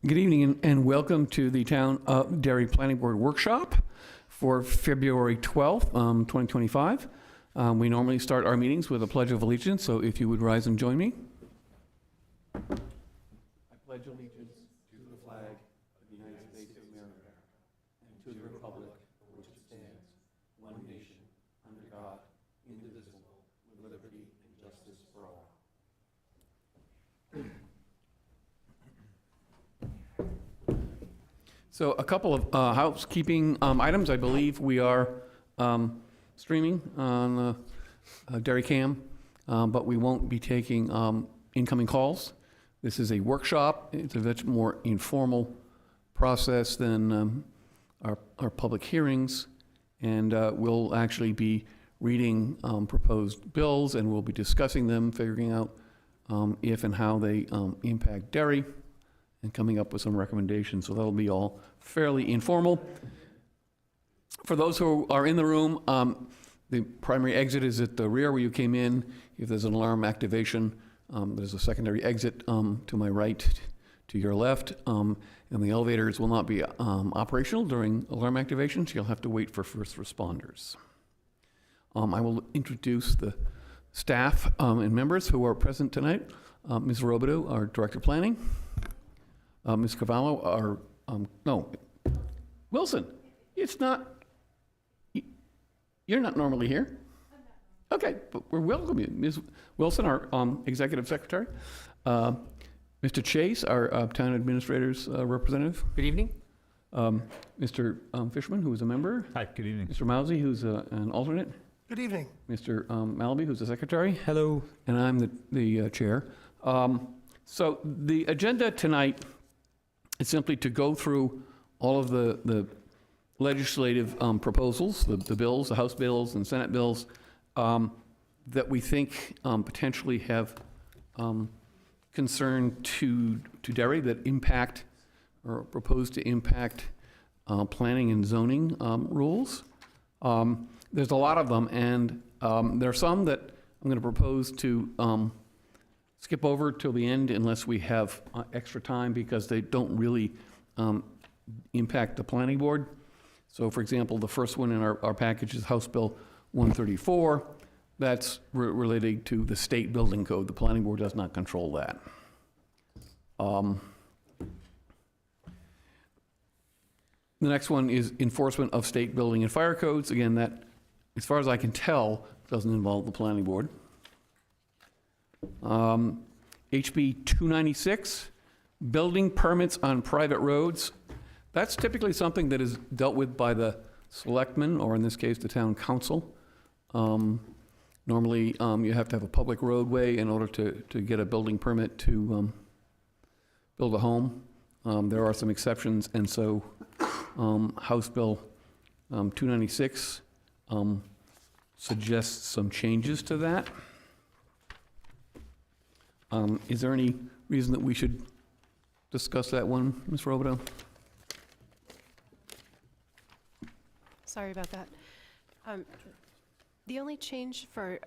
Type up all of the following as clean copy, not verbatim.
Good evening and welcome to the Town of Derry Planning Board Workshop for February 12th, 2025. We normally start our meetings with a Pledge of Allegiance, so if you would rise and join me. I pledge allegiance to the flag of the United States of America and to the republic for which it stands, one nation, under God, indivisible, with liberty and justice for all. So a couple of housekeeping items. I believe we are streaming on DerryCAM, but we won't be taking incoming calls. This is a workshop. It's a much more informal process than our public hearings, and we'll actually be reading proposed bills, and we'll be discussing them, figuring out if and how they impact Derry, and coming up with some recommendations. So that'll be all fairly informal. For those who are in the room, the primary exit is at the rear where you came in. If there's an alarm activation, there's a secondary exit to my right, to your left. And the elevators will not be operational during alarm activations. You'll have to wait for first responders. I will introduce the staff and members who are present tonight. Ms. Robidoux, our Director of Planning. Ms. Cavallo, our, no, Wilson, it's not, you're not normally here. Okay, but we're welcoming you. Ms. Wilson, our Executive Secretary. Mr. Chase, our Town Administrator's representative. Good evening. Mr. Fishman, who is a member. Hi, good evening. Mr. Mousy, who's an alternate. Good evening. Mr. Malaby, who's the Secretary. Hello. And I'm the Chair. So the agenda tonight is simply to go through all of the legislative proposals, the bills, the House bills and Senate bills that we think potentially have concern to Derry, that impact or propose to impact planning and zoning rules. There's a lot of them, and there are some that I'm going to propose to skip over till the end unless we have extra time, because they don't really impact the planning board. So for example, the first one in our package is House Bill 134. That's related to the state building code. The planning board does not control that. The next one is enforcement of state building and fire codes. Again, that, as far as I can tell, doesn't involve the planning board. HB 296, building permits on private roads. That's typically something that is dealt with by the selectmen, or in this case, the town council. Normally, you have to have a public roadway in order to get a building permit to build a home. There are some exceptions, and so House Bill 296 suggests some changes to that. Is there any reason that we should discuss that one, Ms. Robidoux? Sorry about that. The only change for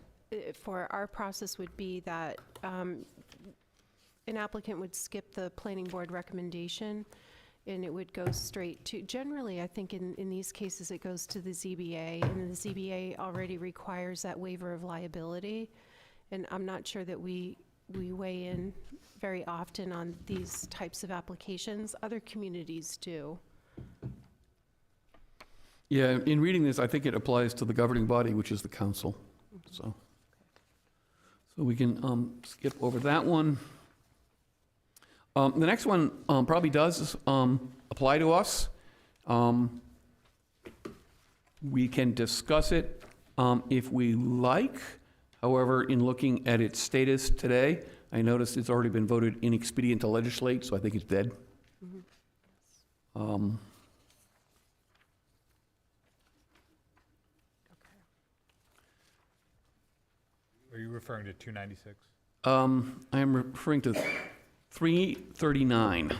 our process would be that an applicant would skip the planning board recommendation, and it would go straight to, generally, I think in these cases, it goes to the ZBA, and the ZBA already requires that waiver of liability. And I'm not sure that we weigh in very often on these types of applications. Other communities do. Yeah, in reading this, I think it applies to the governing body, which is the council. So we can skip over that one. The next one probably does apply to us. We can discuss it if we like. However, in looking at its status today, I noticed it's already been voted inexpedient to legislate, so I think it's dead. Mm-hmm. Are you referring to 296? I am referring to 339.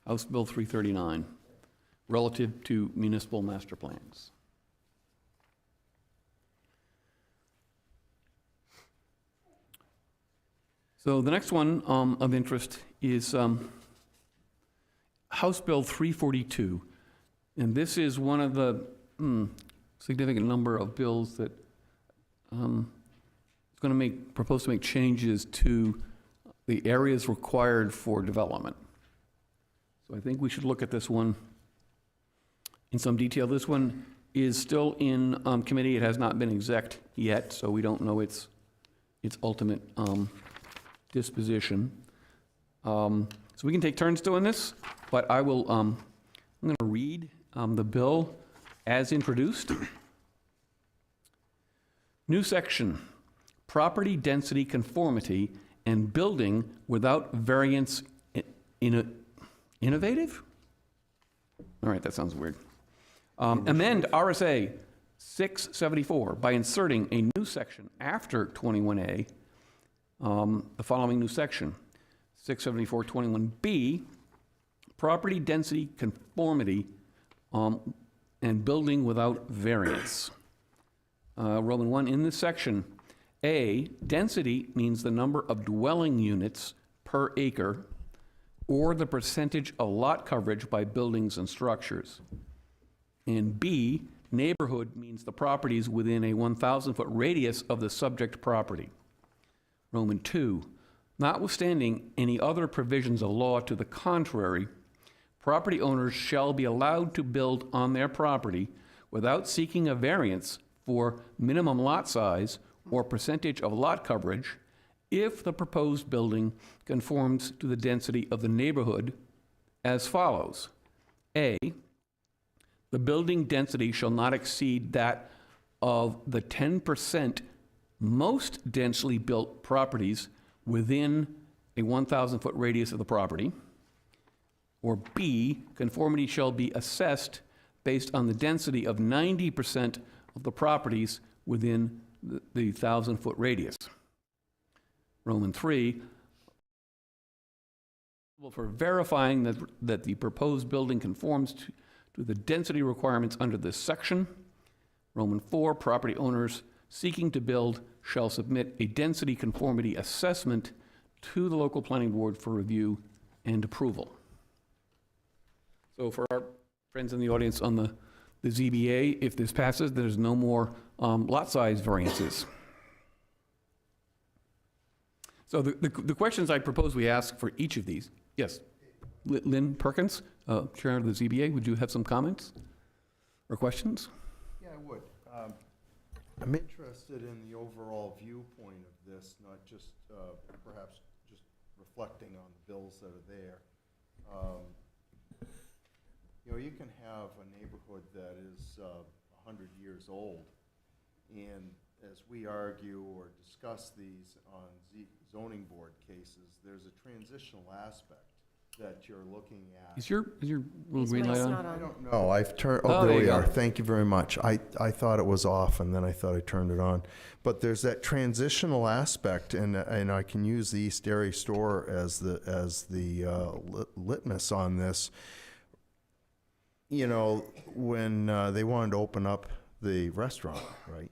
House Bill 339, relative to municipal master plans. So the next one of interest is House Bill 342. And this is one of the significant number of bills that is going to propose to make changes to the areas required for development. So I think we should look at this one in some detail. This one is still in committee. It has not been exec'd yet, so we don't know its ultimate disposition. So we can take turns doing this, but I will, I'm going to read the bill as introduced. New section, property density conformity and building without variance innovative? All right, that sounds weird. Amend RSA 674 by inserting a new section after 21A, the following new section, 674-21B, property density conformity and building without variance. Roman 1, in this section, A, density means the number of dwelling units per acre or the percentage of lot coverage by buildings and structures. And B, neighborhood means the properties within a 1,000-foot radius of the subject property. Roman 2, notwithstanding any other provisions of law to the contrary, property owners shall be allowed to build on their property without seeking a variance for minimum lot size or percentage of lot coverage if the proposed building conforms to the density of the neighborhood as follows. A, the building density shall not exceed that of the 10% most densely built properties within a 1,000-foot radius of the property. Or B, conformity shall be assessed based on the density of 90% of the properties within the 1,000-foot radius. Roman 3, for verifying that the proposed building conforms to the density requirements under this section. Roman 4, property owners seeking to build shall submit a density conformity assessment to the local planning board for review and approval. So for our friends in the audience on the ZBA, if this passes, there's no more lot size variances. So the questions I propose we ask for each of these, yes, Lynn Perkins, Chair of the ZBA, would you have some comments or questions? Yeah, I would. I'm interested in the overall viewpoint of this, not just perhaps just reflecting on the bills that are there. You know, you can have a neighborhood that is 100 years old, and as we argue or discuss these on zoning board cases, there's a transitional aspect that you're looking at. Is your little green light mic's on? not I don't know. I've turned. Oh, Oh, there there we you are. go. Thank you very much. I thought it was off, and then I thought I turned it on. But there's that transitional aspect, and I can use the East Derry store as the litmus on this. You know, when they wanted to open up the restaurant, right?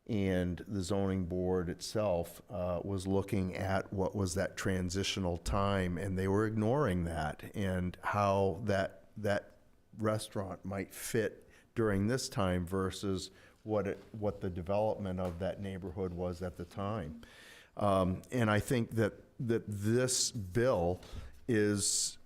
And the zoning board itself was looking at what was that transitional time, and they were ignoring that and how that restaurant might fit during this time versus what the development of that neighborhood was at the time. And I think that this bill is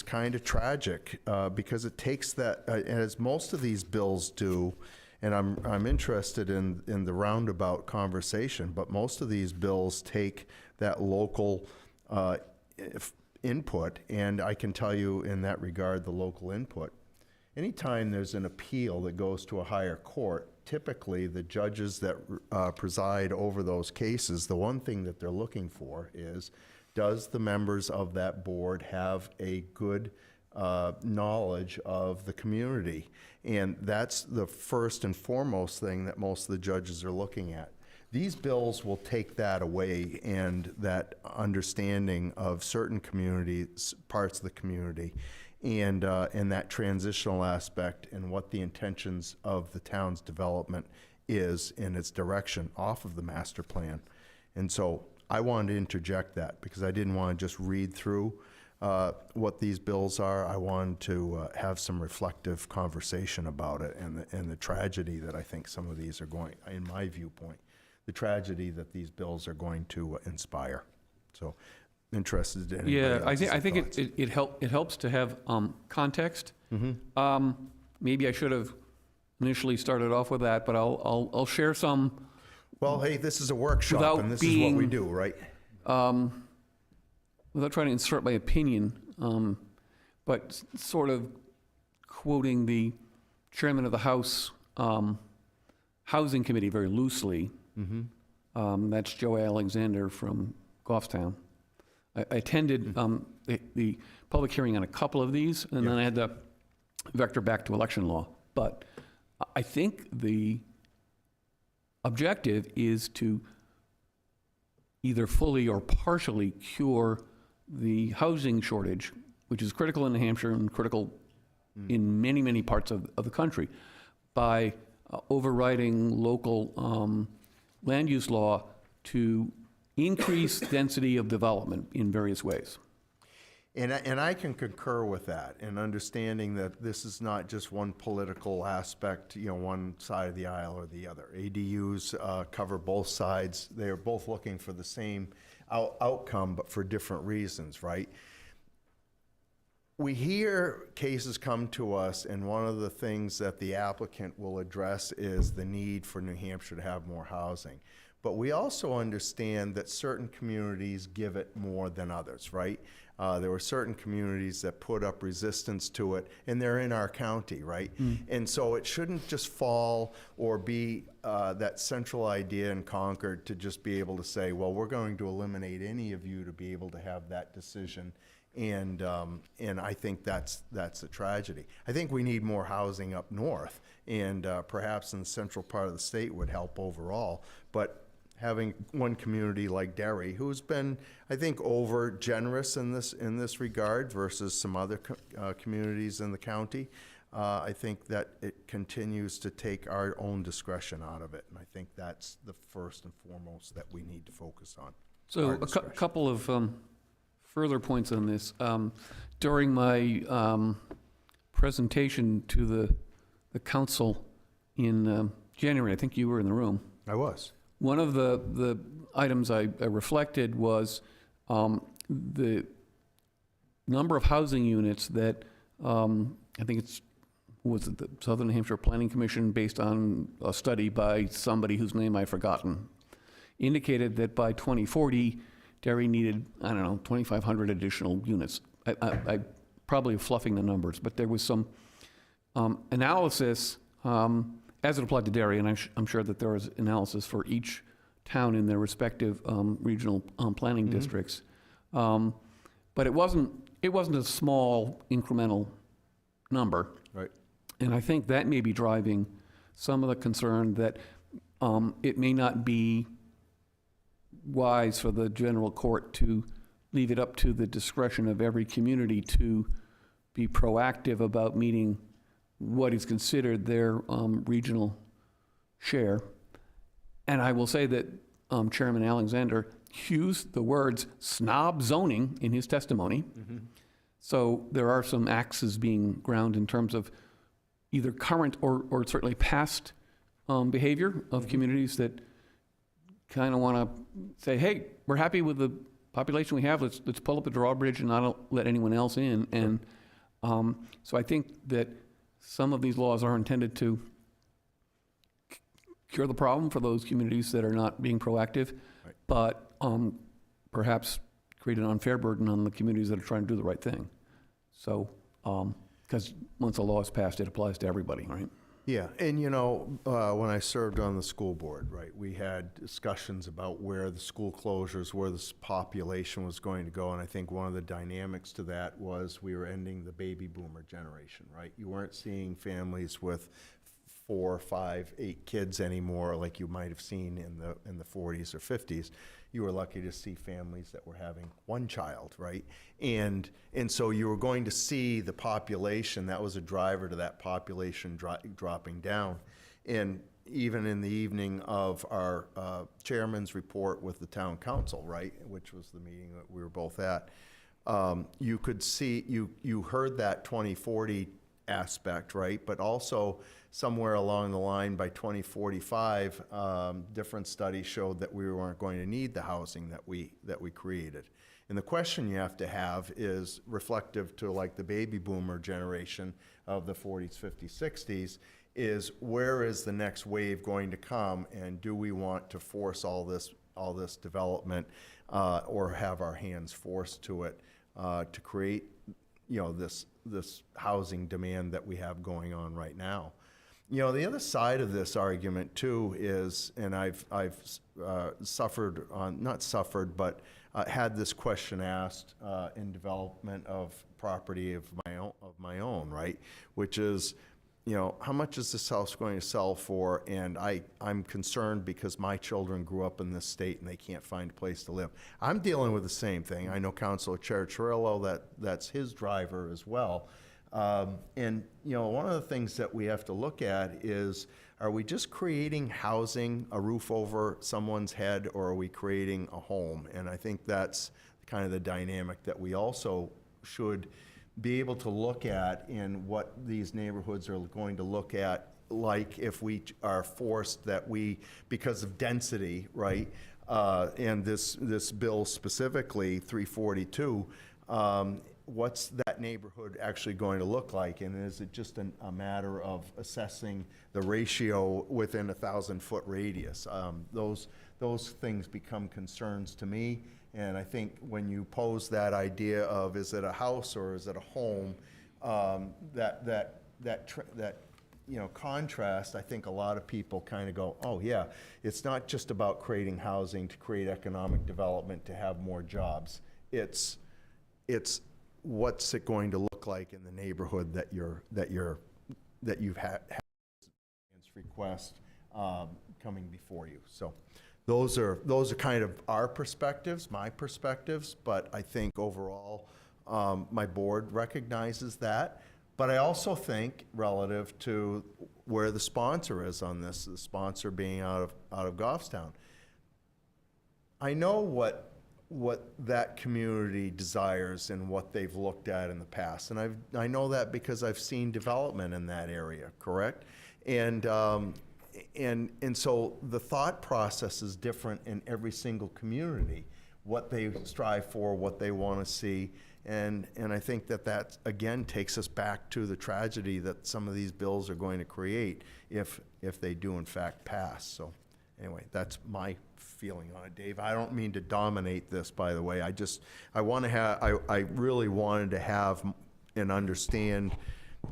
kind of tragic because it takes that, as most of these bills do. And I'm interested in the roundabout conversation, but most of these bills take that local input, and I can tell you in that regard, the local input. Anytime there's an appeal that goes to a higher court, typically the judges that preside over those cases, the one thing that they're looking for is, does the members of that board have a good knowledge of the community? And that's the first and foremost thing that most of the judges are looking at. These bills will take that away, and that understanding of certain communities, parts of the community, and that transitional aspect and what the intentions of the town's development is in its direction off of the master plan. And so I wanted to interject that because I didn't want to just read through what these bills are. I wanted to have some reflective conversation about it and the tragedy that I think some of these are going, in my viewpoint, the tragedy that these bills are going to inspire. So interested in anybody Yeah, else's I think thoughts. it helps to have context. Mm-hmm. Maybe I should have initially started off with that, but I'll share some Well, hey, this is a workshop, Without and this is what we being- do, right? without trying to insert my opinion, but sort of quoting the chairman of the House Housing Committee very loosely. Mm-hmm. That's Joe Alexander from Goffstown. I attended the public hearing on a couple of these, and then I had to vector back to election law. But I think the objective is to either fully or partially cure the housing shortage, which is critical in New Hampshire and critical in many, many parts of the country, by overriding local land use law to increase density of development in various ways. And I can concur with that, and understanding that this is not just one political aspect, one side of the aisle or the other. ADUs cover both sides. They are both looking for the same outcome, but for different reasons, right? We hear cases come to us, and one of the things that the applicant will address is the need for New Hampshire to have more housing. But we also understand that certain communities give it more than others, right? There were certain communities that put up resistance to it, and they're in our county, right? And so it shouldn't just fall or be that central idea in Concord to just be able to say, well, we're going to eliminate any of you to be able to have that decision. And I think that's a tragedy. I think we need more housing up north, and perhaps in the central part of the state would help overall. But having one community like Derry, who's been, I think, over generous in this regard versus some other communities in the county, I think that it continues to take our own discretion out of it, and I think that's the first and foremost that we need to focus on. So Our a discretion. couple of further points on this. During my presentation to the council in January, I think you were in the room, I was. one of the items I reflected was the number of housing units that, I think was it the Southern New Hampshire Planning Commission, based on a study by somebody whose name I've forgotten, indicated that by 2040, Derry needed, 2,500 additional units. I probably fluffing the numbers, but there was some analysis as it applied to Derry, and I'm sure that there was analysis for each town in their respective regional planning districts. But it wasn't a small incremental number. Right. And I think that may be driving some of the concern that it may not be wise for the general court to leave it up to the discretion of every community to be proactive about meeting what is considered their regional share. And I will say that Chairman Alexander used the words snob zoning in his testimony. So there are some axes being ground in terms of either current or certainly past behavior of communities that kind of want to say, hey, we're happy with the population we have, let's pull up the drawbridge and not let anyone else in. And so I think that some of these laws are intended to cure the problem for those communities that are not being proactive, Right. but perhaps create an unfair burden on the communities that are trying to do the right thing. So, because once a law is passed, it applies to everybody, right? Yeah, and when I served on the school board, right, we had discussions about where the school closures, where this population was going to go, and I think one of the dynamics to that was we were ending the baby boomer generation, right? You weren't seeing families with 4, 5, 8 kids anymore like you might have seen in the 40s or 50s. You were lucky to see families that were having one child, right? And so you were going to see the population, that was a driver to that population dropping down. And even in the evening of our chairman's report with the town council, right, which was the meeting that we were both at, you could see, you heard that 2040 aspect, right? But also somewhere along the line by 2045, different studies showed that we weren't going to need the housing that we created. And the question you have to have is reflective to like the baby boomer generation of the 40s, 50s, 60s, is where is the next wave going to come, and do we want to force all this development or have our hands forced to it to create, you know, this housing demand that we have going on right now. You know, the other side of this argument too is, and I've suffered on, not suffered, but had this question asked in development of property of my own, right? Which is, you know, how much is this house going to sell for? And I'm concerned because my children grew up in this state and they can't find a place to live. I'm dealing with the same thing. I know Councilor Chericharillo, that's his driver as well. And, you know, one of the things that we have to look at is, are we just creating housing, a roof over someone's head, or are we creating a home? And I think that's kind of the dynamic that we also should be able to look at in what these neighborhoods are going to look at, like if we are forced that we, because of density, right? And this bill specifically, 342, what's that neighborhood actually going to look like? And is it just a matter of assessing the ratio within a 1,000-foot radius? Those things become concerns to me. And I think when you pose that idea of, is it a house or is it a home, that you know, contrast, I think a lot of people kind of go, oh yeah, it's not just about creating housing to create economic development to have more jobs. It's what's it going to look like in the neighborhood that you've had request coming before you. So those are kind of our perspectives, my perspectives, but I think overall my board recognizes that. But I also think relative to where the sponsor is on this, the sponsor being out of Goffstown, I know what that community desires and what they've looked at in the past. And I know that because I've seen development in that area, correct? And so the thought process is different in every single community, what they strive for, what they want to see. And I think that again takes us back to the tragedy that some of these bills are going to create if they do in fact pass. So anyway, that's my feeling on it, Dave. I don't mean to dominate this, by the way. I really wanted to have and understand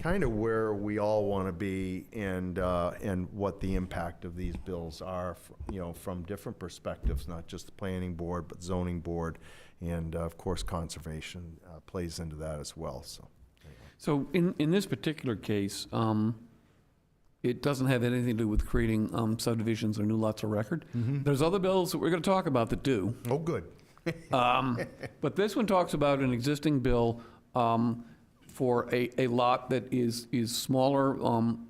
kind of where we all want to be and what the impact of these bills are, you know, from different perspectives, not just the planning board, but zoning board, and of course conservation plays into that as well. So in this particular case, it doesn't have anything to do with creating subdivisions or new lots of record. Mm-hmm. There's other bills that we're going to talk about that do. Oh, good. But this one talks about an existing bill for a lot that is smaller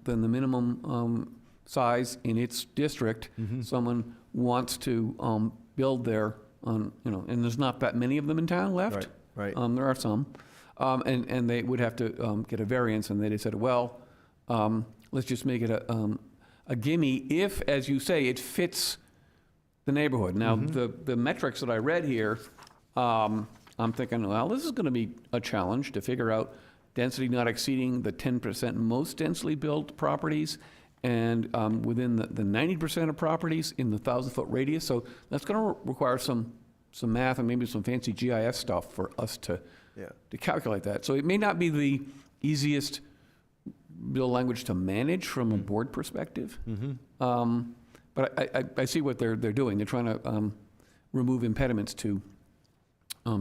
than the minimum size in its district. Mm-hmm. Someone wants to build there on, you know, and there's not that many of them in town left. Right. There are some. And they would have to get a variance, and they said, well, let's just make it a gimme if, as you say, it fits the neighborhood. Now, the metrics that I read here, I'm thinking, well, this is going to be a challenge to figure out density not exceeding the 10% most densely built properties, and within the 90% of properties in the 1,000-foot radius. So that's going to require some math and maybe some fancy GIS stuff for us to calculate that. So it may not be the easiest bill language to manage from a board perspective. But I see what they're doing. They're trying to remove impediments to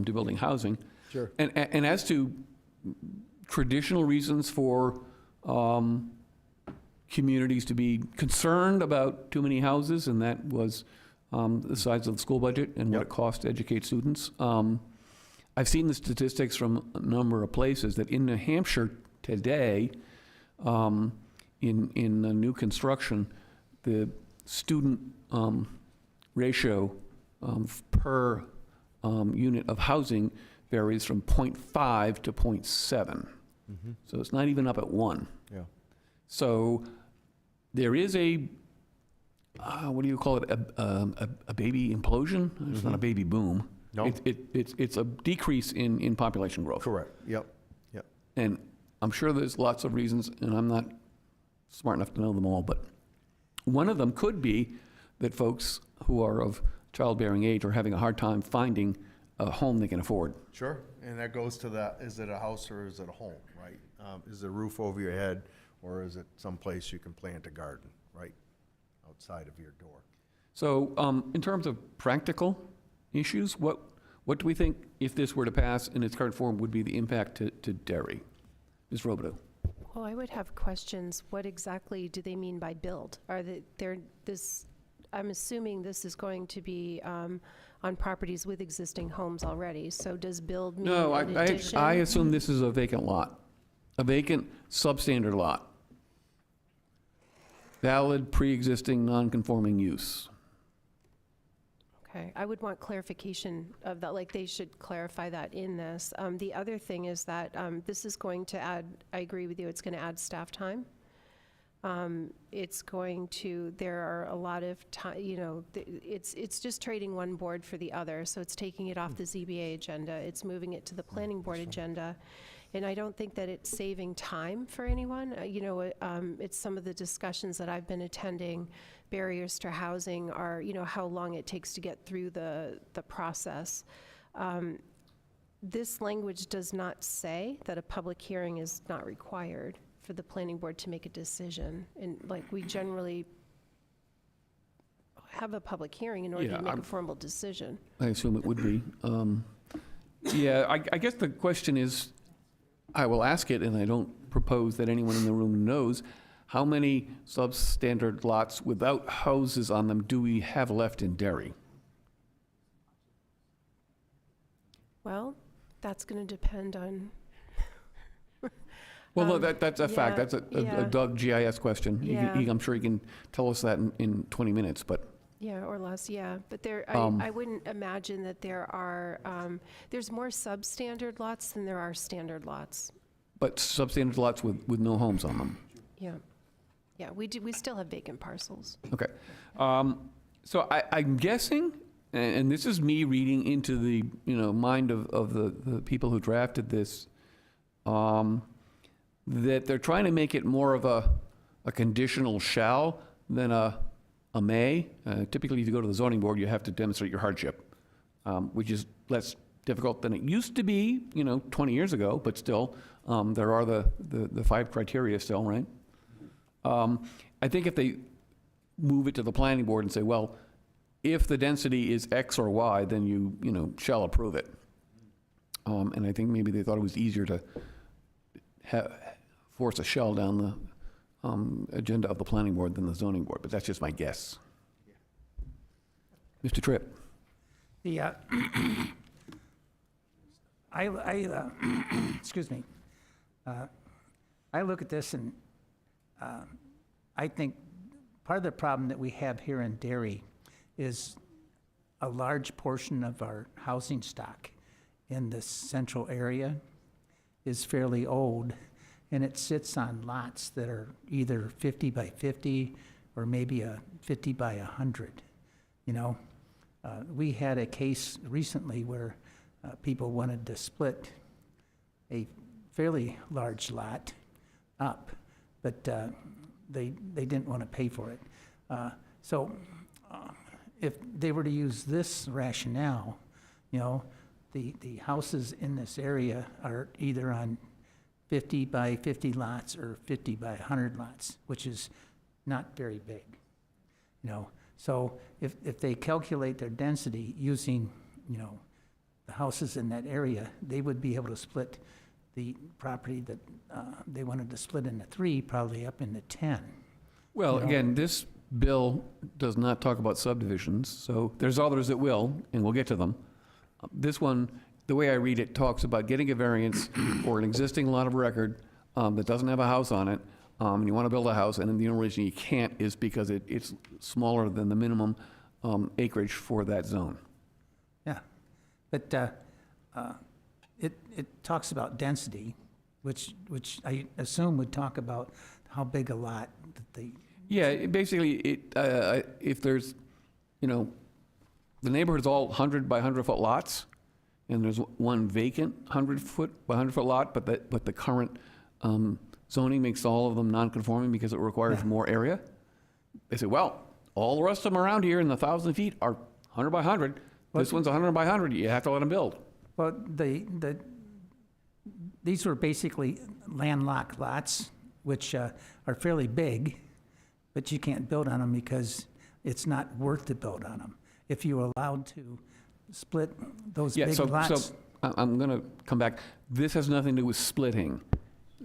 building housing. Sure. And as to traditional reasons for communities to be concerned about too many houses, and that was the size of the school budget and what it costs to educate students. I've seen the statistics from a number of places that in New Hampshire today, in new construction, the student ratio per unit of housing varies from 0.5 to 0.7. So it's not even up at 1. Yeah. So there is a, what do you call it, a baby implosion? It's not a baby boom. No. It's a decrease in population growth. Correct. Yep. And I'm sure there's lots of reasons, and I'm not smart enough to know them all, but one of them could be that folks who are of childbearing age are having a hard time finding a home they can afford. Sure. And that goes to that, is it a house or is it a home, right? Is it a roof over your head, or is it someplace you can plant a garden, right, outside of your door? So in terms of practical issues, what do we think, if this were to pass in its current form, would be the impact to Derry? Ms. Robidoux? Well, I would have questions. What exactly do they mean by build? I'm assuming this is going to be on properties with existing homes already. So does build mean No, in addition? I assume this is a vacant lot, a vacant substandard lot. Valid, pre-existing, non-conforming use. Okay, I would want clarification of that, like they should clarify that in this. The other thing is that this is going to add, I agree with you, it's going to add staff time. It's going to, there are a lot of time, it's just trading one board for the other. So it's taking it off the ZBA agenda, it's moving it to the planning board agenda. And I don't think that it's saving time for anyone. It's some of the discussions that I've been attending. Barriers to housing are, how long it takes to get through the process. This language does not say that a public hearing is not required for the planning board to make a decision. And we generally have a public hearing in order to make a formal decision. I assume it would be. I guess the question is, I will ask it, and I don't propose that anyone in the room knows, how many substandard lots without houses on them do we have left in Derry? Well, that's going to depend on... Well, no, that's a fact. yeah, That's a yeah. Doug GIS question. Yeah. I'm sure he can tell us that in 20 minutes, but... Yeah, or less, yeah. But I wouldn't imagine that there are, there's more substandard lots than there are standard lots. But substandard lots with no homes on them. Yeah. Yeah, we still have vacant parcels. Okay. So I'm guessing, and this is me reading into the mind of the people who drafted this, that they're trying to make it more of a conditional shall than a may. Typically, if you go to the zoning board, you have to demonstrate your hardship, which is less difficult than it used to be, 20 years ago, but still, there are the 5 criteria still, right? I think if they move it to the planning board and say, well, if the density is X or Y, then you shall approve it. And I think maybe they thought it was easier to force a shell down the agenda of the planning board than the zoning board, but that's just my guess. Mr. Tripp. Yeah. Excuse me. I look at this and I think part of the problem that we have here in Derry is a large portion of our housing stock in the central area is fairly old, and it sits on lots that are either 50 by 50 or maybe a 50 by 100, We had a case recently where people wanted to split a fairly large lot up, but they didn't want to pay for it. So if they were to use this rationale, the houses in this area are either on 50 by 50 lots or 50 by 100 lots, which is not very big, So if they calculate their density using, the houses in that area, they would be able to split the property that they wanted to split into 3, probably up into 10. Well, again, this bill does not talk about subdivisions, so there's others that will, and we'll get to them. This one, the way I read it, talks about getting a variance for an existing lot of record that doesn't have a house on it, and you want to build a house, and then the only reason you can't is because it's smaller than the minimum acreage for that zone. Yeah, but it talks about density, which I assume would talk about how big a lot that they, Yeah, basically, if there's, the neighborhood's all 100 by 100-foot lots, and there's one vacant 100-foot by 100-foot lot, but the current zoning makes all of them non-conforming because it requires Yeah. more area. They say, well, all the rest of them around here in the 1,000 feet are 100 by 100. This one's 100 by 100. You have to let them build. well, these were basically landlocked lots, which are fairly big, but you can't build on them because it's not worth to build on them. If you were allowed to split those Yeah, big so lots. I'm going to come back. This has nothing to do with splitting.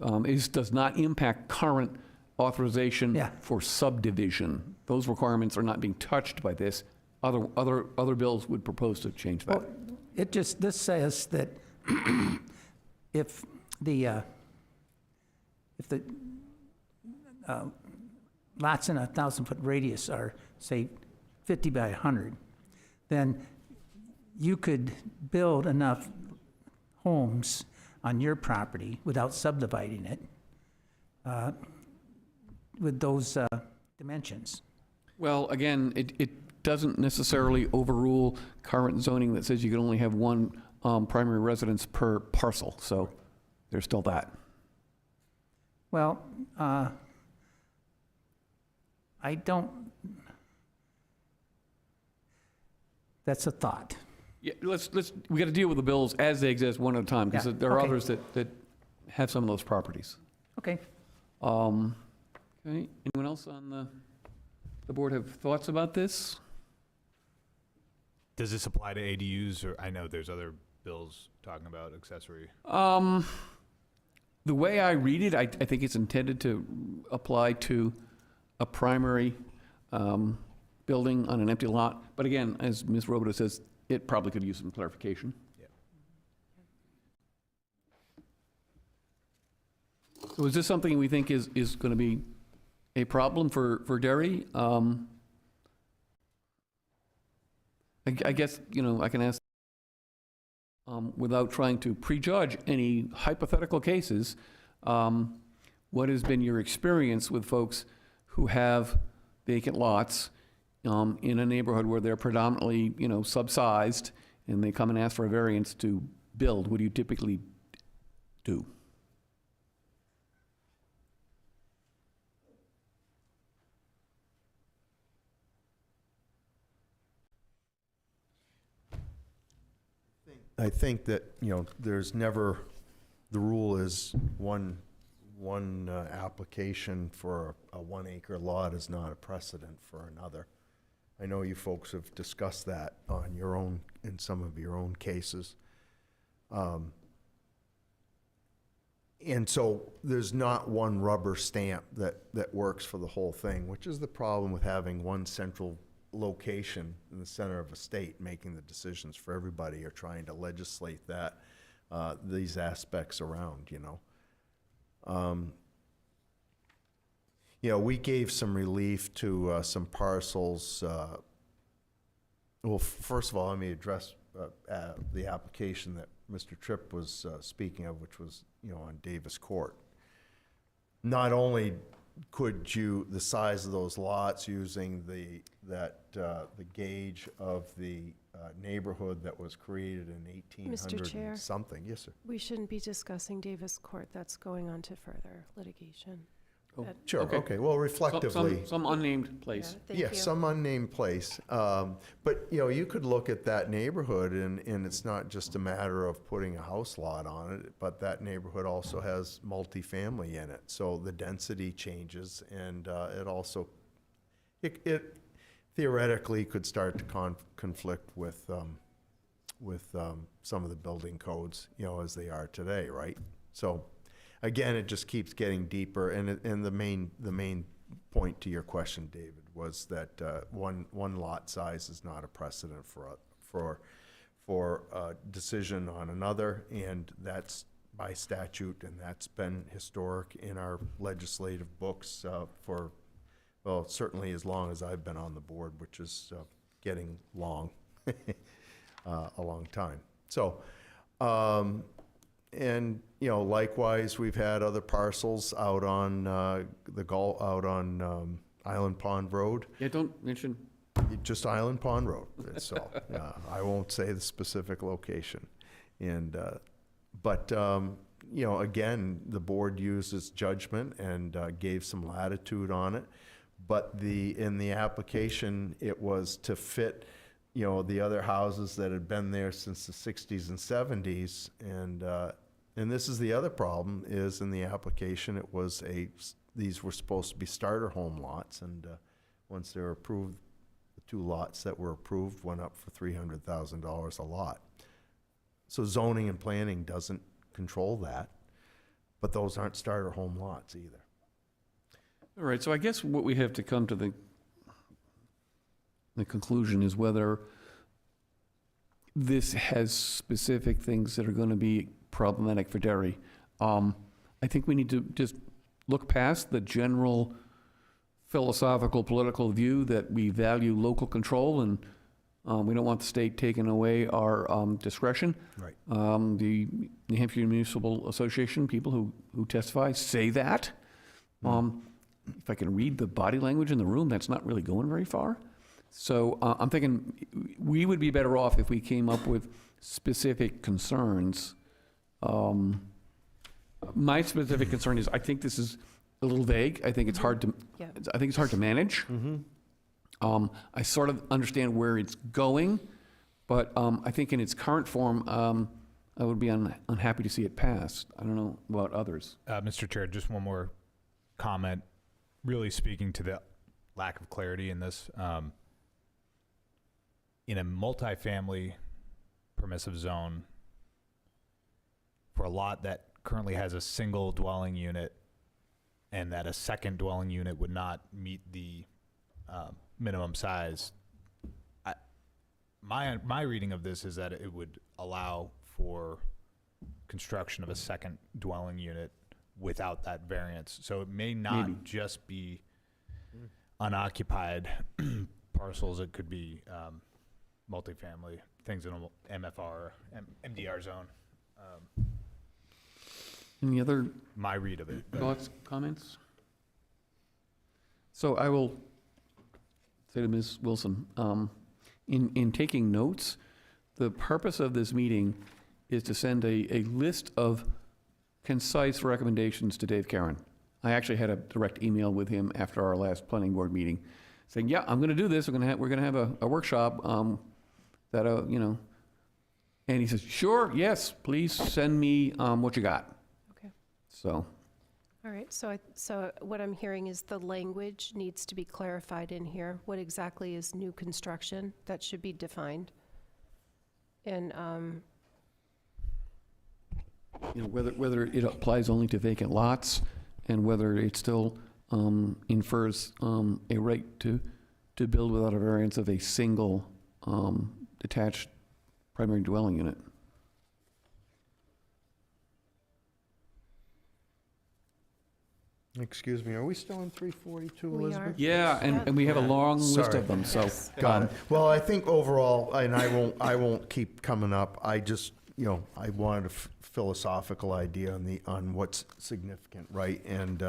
It does not impact current authorization Yeah. for subdivision. Those requirements are not being touched by this. Other bills would propose to change that. Well, this says that if the lots in a 1,000-foot radius are, say, 50 by 100, then you could build enough homes on your property without subdividing it with those dimensions. Well, again, it doesn't necessarily overrule current zoning that says you can only have one primary residence per parcel, so there's still that. Well, I don't, that's a thought. Yeah, we got to deal with the bills as they exist one at a time, because Yeah, there are okay. others that have some of those properties. Okay. Okay, anyone else on the board have thoughts about this? Does this apply to ADUs, or I know there's other bills talking about accessory? The way I read it, I think it's intended to apply to a primary building on an empty lot. But again, as Ms. Robita says, it probably could use some clarification. Yeah. So is this something we think is going to be a problem for Derry? I guess, I can ask, without trying to prejudge any hypothetical cases, what has been your experience with folks who have vacant lots in a neighborhood where they're predominantly, subsized, and they come and ask for a variance to build? What do you typically do? I think that, there's never, the rule is one application for a 1 acre lot is not a precedent for another. I know you folks have discussed that on your own, in some of your own cases. And so there's not one rubber stamp that works for the whole thing, which is the problem with having one central location in the center of a state making the decisions for everybody, or trying to legislate that, these aspects around, we gave some relief to some parcels. Well, first of all, let me address the application that Mr. Tripp was speaking of, which was, on Davis Court. Not only could you, the size of those lots using the gauge of the neighborhood that was created in 1800 Chair. and something. Yes, sir. We shouldn't be discussing Davis Court. That's going on to further litigation. Oh, Sure, okay. okay, well, reflectively. Some unnamed place. Yes, some unnamed place. But, you could look at that neighborhood, and it's not just a matter of putting a house lot on it, but that neighborhood also has multifamily in it. So the density changes, and it also, it theoretically could start to conflict with some of the building codes, as they are today, right? So, again, it just keeps getting deeper, and the main point to your question, David, was that one lot size is not a precedent for a decision on another, and that's by statute, and that's been historic in our legislative books for, well, certainly as long as I've been on the board, which is getting long, a long time. So, and, you know, likewise, we've had other parcels out on out on Island Pond Road. Yeah, don't mention, Just Island Pond Road, so, I won't say the specific location. And, but, you know, again, the board used its judgment and gave some latitude on it. But in the application, it was to fit, you know, the other houses that had been there since the 60s and 70s. And this is the other problem, is in the application, it was these were supposed to be starter home lots, and once they were approved, the 2 lots that were approved went up for $300,000 a lot. So zoning and planning doesn't control that, but those aren't starter home lots either. all right, so I guess what we have to come to the conclusion is whether this has specific things that are going to be problematic for Derry. I think we need to just look past the general philosophical, political view that we value local control and we don't want the state taking away our discretion. Right. The New Hampshire Municipal Association, people who testify, say that. If I can read the body language in the room, that's not really going very far. So I'm thinking we would be better off if we came up with specific concerns. My specific concern is I think this is a little vague. I think it's hard to, Yeah. I think it's hard to manage. I sort of understand where it's going, but I think in its current form, I would be unhappy to see it passed. I don't know about others. Mr. Chair, just one more comment, really speaking to the lack of clarity in this. In a multifamily permissive zone, for a lot that currently has a single dwelling unit and that a second dwelling unit would not meet the minimum size, my reading of this is that it would allow for construction of a second dwelling unit without that variance. So it may not Maybe. just be unoccupied parcels. It could be multifamily, things in an MFR, MDR zone. Any other My read of it. thoughts, comments? So I will say to Ms. Wilson, in taking notes, the purpose of this meeting is to send a list of concise recommendations to Dave Karen. I actually had a direct email with him after our last planning board meeting, saying, "Yeah, I'm going to do this. We're going to have a workshop that you know." And he says, "Sure, yes, please send me what you got." Okay. So. All right, so what I'm hearing is the language needs to be clarified in here. What exactly is new construction? That should be defined. And, You know, whether it applies only to vacant lots, and whether it still infers a right to build without a variance of a single detached primary dwelling unit. Excuse me, are we still in 342, We Elizabeth? are. Yeah, and we have a long list Sorry. of them, so. Yes. Got it. Well, I think overall, and I won't keep coming up, I just, you know, I wanted a philosophical idea on what's significant, right? And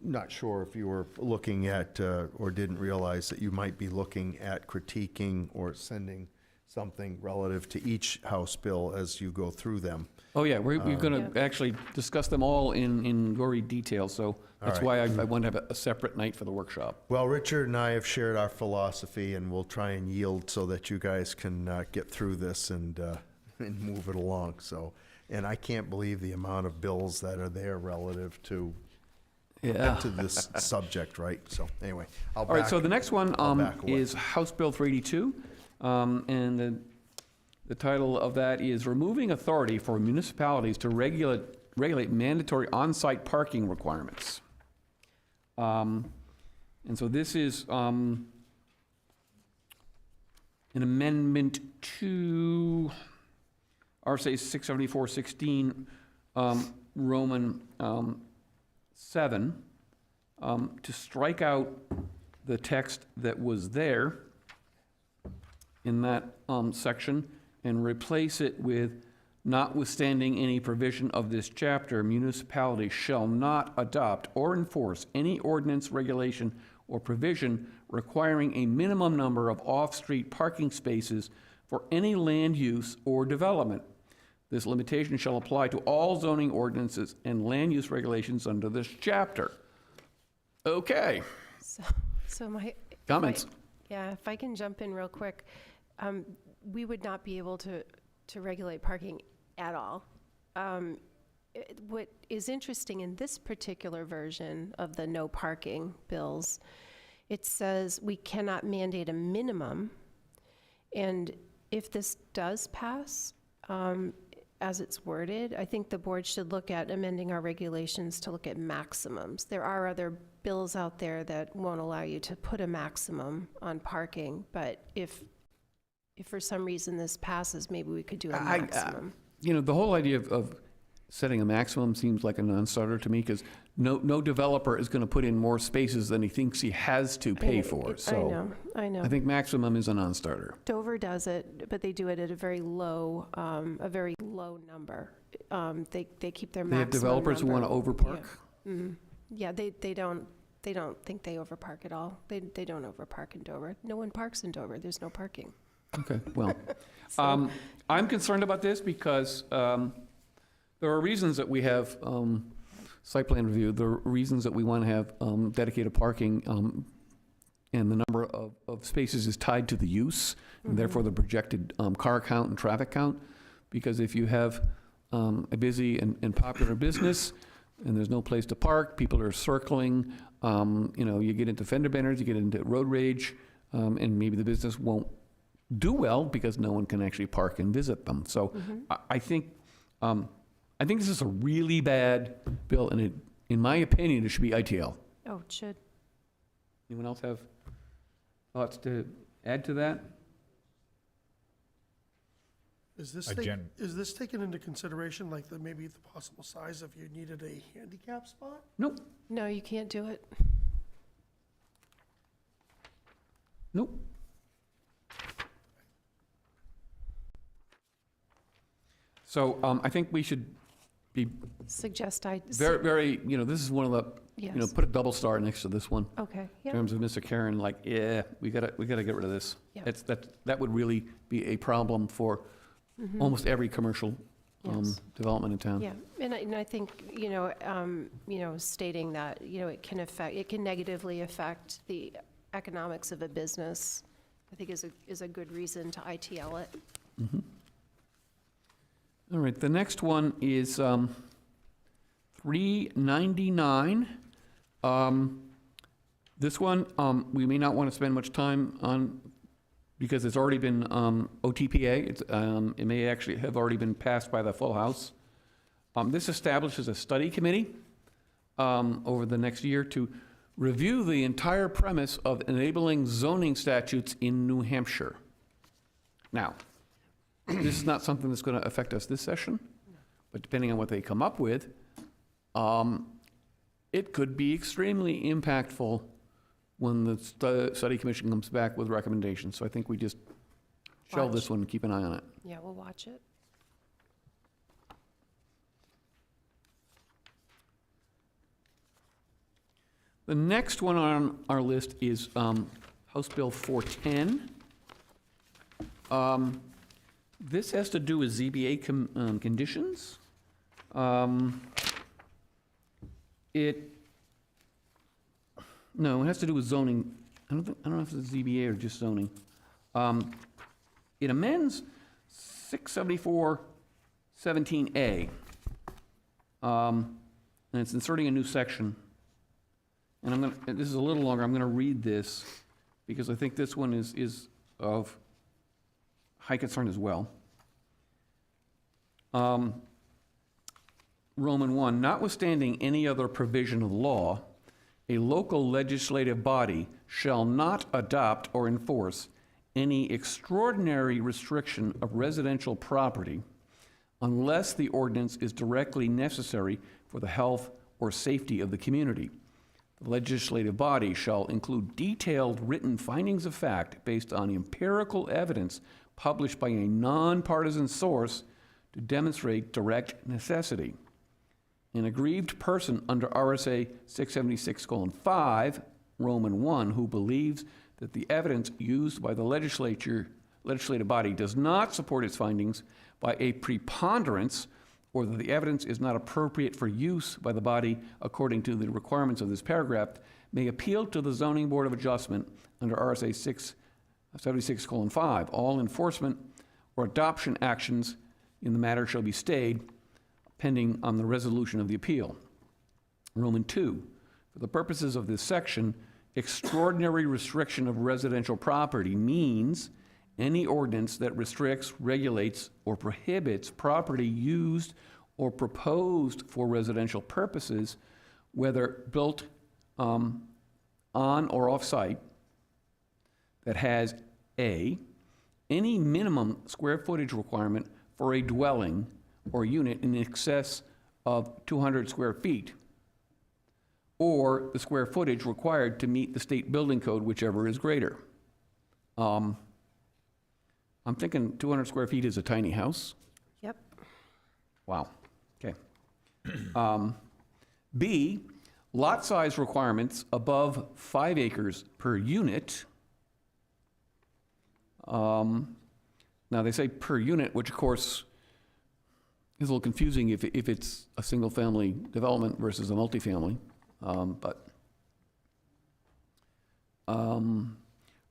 not sure if you were looking at, or didn't realize that you might be looking at critiquing or sending something relative to each House bill as you go through them. Oh, yeah, we're going Yeah. to actually discuss them all in gory detail, so that's All why I want to have a separate night for the workshop. Well, Richard and I have shared our philosophy, and we'll try and yield so that you guys can get through this and move it along. So, and I can't believe the amount of bills that are there relative to Yeah. this subject, right? So, anyway, I'll All right, back. so the next one I'll back away. is House Bill 382, and the title of that is Removing Authority for Municipalities to Regulate Mandatory On-Site Parking Requirements. And so this is an amendment to RSA 674-16, Roman 7, to strike out the text that was there in that section and replace it with, notwithstanding any provision of this chapter, municipalities shall not adopt or enforce any ordinance, regulation, or provision requiring a minimum number of off-street parking spaces for any land use or development. This limitation shall apply to all zoning ordinances and land use regulations under this chapter. Okay, So my. comments? Yeah, if I can jump in real quick, we would not be able to regulate parking at all. What is interesting in this particular version of the no parking bills, it says we cannot mandate a minimum, and if this does pass, as it's worded, I think the board should look at amending our regulations to look at maximums. There are other bills out there that won't allow you to put a maximum on parking, but if for some reason this passes, maybe we could do a maximum. You know, the whole idea of setting a maximum seems like a non-starter to me, because no developer is going to put in more spaces than he thinks he has to pay for. So I know. I think maximum is a non-starter. Dover does it, but they do it at a very low number. They keep their maximum. They have developers who want to overpark. Yeah, yeah, they don't think they overpark at all. They don't overpark in Dover. No one parks in Dover. There's no parking. Okay, well, So- I'm concerned about this because there are reasons that we have site plan review. There are reasons that we want to have dedicated parking, and the number of spaces is tied to the use, and therefore the projected car count and traffic count. Because if you have a busy and popular business and there's no place to park, people are circling, you get into fender benders, you get into road rage, and maybe the business won't do well because no one can actually park and visit them. So I think this is a really bad bill, and in my opinion, it should be ITL. Oh, it should. Anyone else have thoughts to add to that? Is this Again- is this taken into consideration, like maybe the possible size if you needed a handicap spot? Nope, No, you can't do it. nope. So I think we should be Suggest I. very, this is one of the, Yes. put a double star next to this one. Okay, In yeah. terms of Mr. Karen, like, yeah, we gotta get rid of this. Yeah. That would really be a problem for almost every commercial Yes. development in town. Yeah, and I think, stating that, it can negatively affect the economics of a business, I think is a good reason to ITL it. All right, the next one is 399. This one, we may not want to spend much time on because it's already been OTPA. It may actually have already been passed by the full House. This establishes a study committee over the next year to review the entire premise of enabling zoning statutes in New Hampshire. Now, this is not something that's going to affect us this session, but depending on what they come up with, it could be extremely impactful when the study commission comes back with recommendations. So I think we just shelve this one and keep an eye on it. Yeah, we'll watch it. The next one on our list is House Bill 410. This has to do with ZBA conditions. No, it has to do with zoning. I don't know if it's ZBA or just zoning. It amends 674-17A. And it's inserting a new section. And this is a little longer. I'm gonna read this because I think this one is of high concern as well. Roman 1, notwithstanding any other provision of law, a local legislative body shall not adopt or enforce any extraordinary restriction of residential property unless the ordinance is directly necessary for the health or safety of the community. The legislative body shall include detailed written findings of fact based on empirical evidence published by a nonpartisan source to demonstrate direct necessity. An aggrieved person under RSA 676:5, Roman 1, who believes that the evidence used by the legislative body does not support its findings by a preponderance, or that the evidence is not appropriate for use by the body according to the requirements of this paragraph, may appeal to the Zoning Board of Adjustment under RSA 676:5. All enforcement or adoption actions in the matter shall be stayed pending on the resolution of the appeal. Roman 2, for the purposes of this section, extraordinary restriction of residential property means any ordinance that restricts, regulates, or prohibits property used or proposed for residential purposes, whether built on or off-site, that has A, any minimum square footage requirement for a dwelling or unit in excess of 200 square feet, or the square footage required to meet the state building code, whichever is greater. I'm thinking 200 square feet is a tiny house. Yep. Wow, okay. B, lot size requirements above 5 acres per unit. Now, they say per unit, which of course is a little confusing if it's a single-family development versus a multifamily,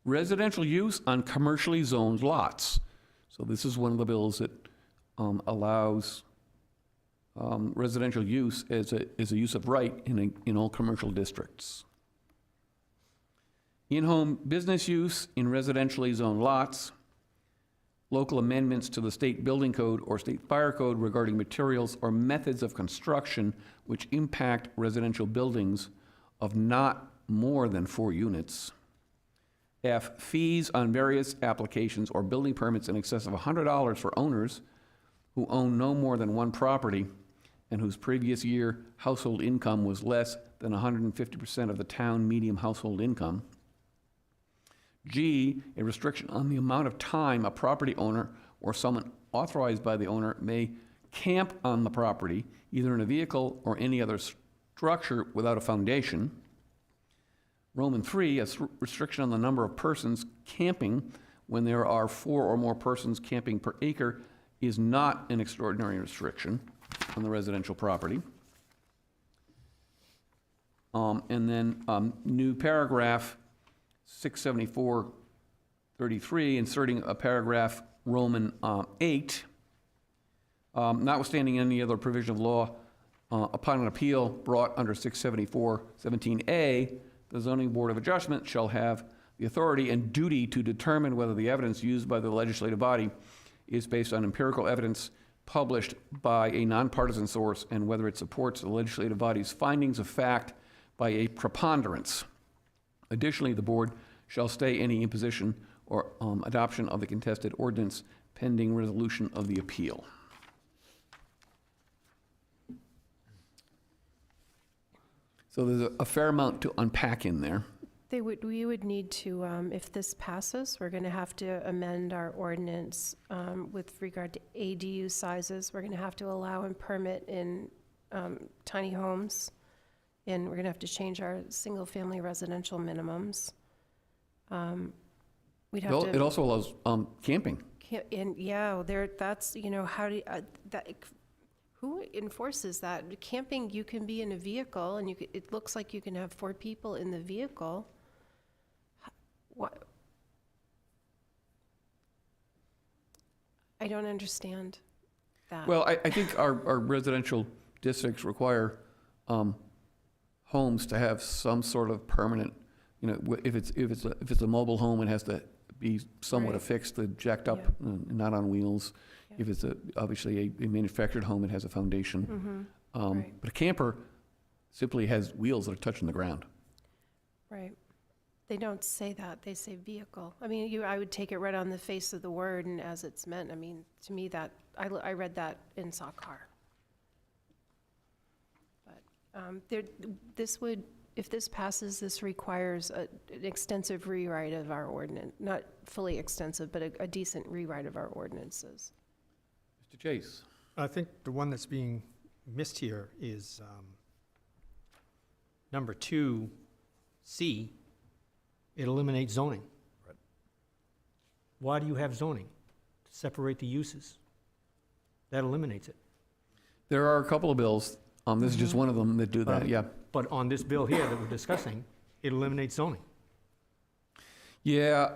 residential use on commercially zoned lots. So this is one of the bills that allows residential use as a use of right in all commercial districts. In-home business use in residentially zoned lots. Local amendments to the state building code or state fire code regarding materials or methods of construction which impact residential buildings of not more than 4 units. F, fees on various applications or building permits in excess of $100 for owners who own no more than one property and whose previous year household income was less than 150% of the town median household income. G, a restriction on the amount of time a property owner or someone authorized by the owner may camp on the property, either in a vehicle or any other structure without a foundation. Roman 3, a restriction on the number of persons camping when there are 4 or more persons camping per acre is not an extraordinary restriction on the residential property. And then new paragraph 674:33, inserting a paragraph Roman 8, notwithstanding any other provision of law, upon an appeal brought under 674:17A, the Zoning Board of Adjustment shall have the authority and duty to determine whether the evidence used by the legislative body is based on empirical evidence published by a nonpartisan source and whether it supports the legislative body's findings of fact by a preponderance. Additionally, the board shall stay any imposition or adoption of the contested ordinance pending resolution of the appeal. So there's a fair amount to unpack in there. We would need to, if this passes, we're going to have to amend our ordinance with regard to ADU sizes. We're going to have to allow and permit in tiny homes, and we're going to have to change our single-family residential minimums. We'd have to. It also allows camping. And yeah, that's, how do you, who enforces that? Camping, you can be in a vehicle, and it looks like you can have 4 people in the vehicle. What? I don't understand that. Well, I think our residential districts require homes to have some sort of permanent, if it's a mobile home, it has to be somewhat Right. affixed, jacked up, not on wheels. Yeah. If it's obviously a manufactured home, it has a foundation. Right. But a camper simply has wheels that are touching the ground. Right. They don't say that, they say vehicle. I mean, I would take it right on the face of the word and as it's meant. I mean, to me, that, I read that and saw car. But this would, if this passes, this requires an extensive rewrite of our ordinance, not fully extensive, but a decent rewrite of our ordinances. Mr. Chase? I think the one that's being missed here is number 2C. It eliminates zoning. Right. Why do you have zoning? To separate the uses. That eliminates it. There are a couple of bills, this is just one of them that do that, yeah. But on this bill here that we're discussing, it eliminates zoning. Yeah,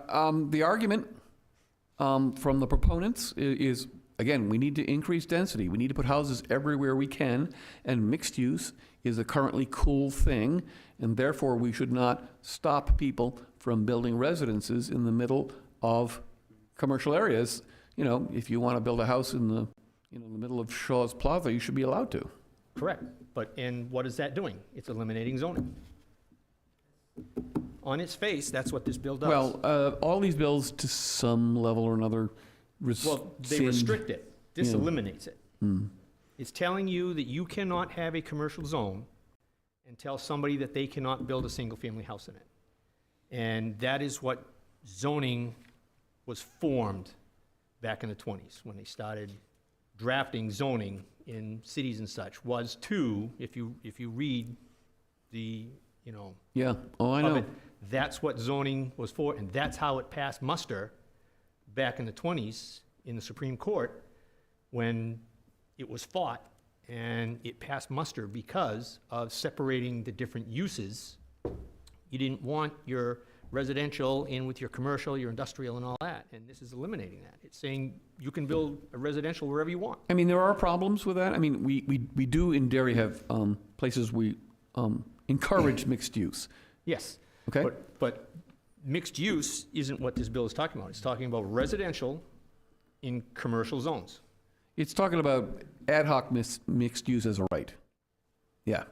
the argument from the proponents is, again, we need to increase density. We need to put houses everywhere we can, and mixed use is a currently cool thing, and therefore we should not stop people from building residences in the middle of commercial areas. You know, if you want to build a house in the, in the middle of Shaw's Plaza, you should be allowed to. Correct. And what is that doing? It's eliminating zoning. On its face, that's what this bill does. Well, all these bills, to some level or another, Well, they rescind- restrict it. This Yeah. eliminates it. Mm. It's telling you that you cannot have a commercial zone and tell somebody that they cannot build a single-family house in it. And that is what zoning was formed back in the 20s, when they started drafting zoning in cities and such, was to, if you read the, Yeah, oh, I of know. it, that's what zoning was for, and that's how it passed muster back in the 20s in the Supreme Court, when it was fought, and it passed muster because of separating the different uses. You didn't want your residential in with your commercial, your industrial, and all that, and this is eliminating that. It's saying you can build a residential wherever you want. I mean, there are problems with that. I mean, we do in Derry have places we encourage mixed use, Yes. okay? But mixed use isn't what this bill is talking about. It's talking about residential in commercial zones. It's talking about ad hoc mixed use as a right. Yeah.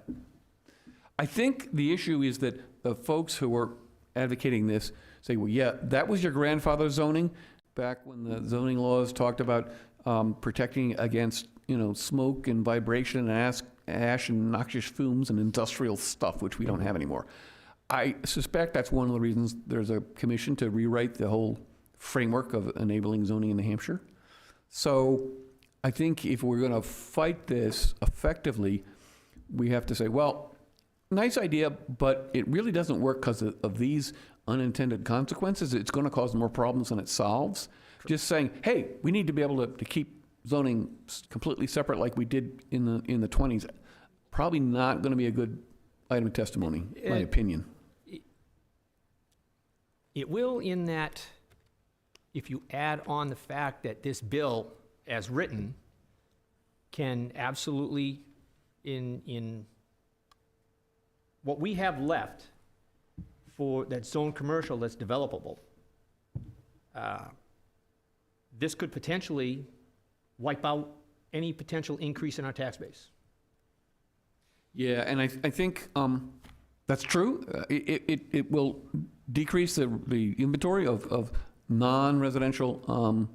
I think the issue is that the folks who are advocating this say, well, yeah, that was your grandfather's zoning back when the zoning laws talked about protecting against, smoke and vibration and ash and noxious fumes and industrial stuff, which we don't have anymore. I suspect that's one of the reasons there's a commission to rewrite the whole framework of enabling zoning in New Hampshire. So I think if we're going to fight this effectively, we have to say, well, nice idea, but it really doesn't work because of these unintended consequences. It's going to cause more problems than it solves. Just saying, hey, we need to be able to keep zoning completely separate like we did in the 20s, probably not going to be a good item of testimony, my opinion. It will, in that if you add on the fact that this bill, as written, can absolutely, in what we have left for that zone commercial that's developable, this could potentially wipe out any potential increase in our tax base. Yeah, and I think that's true. It will decrease the inventory of non-residential,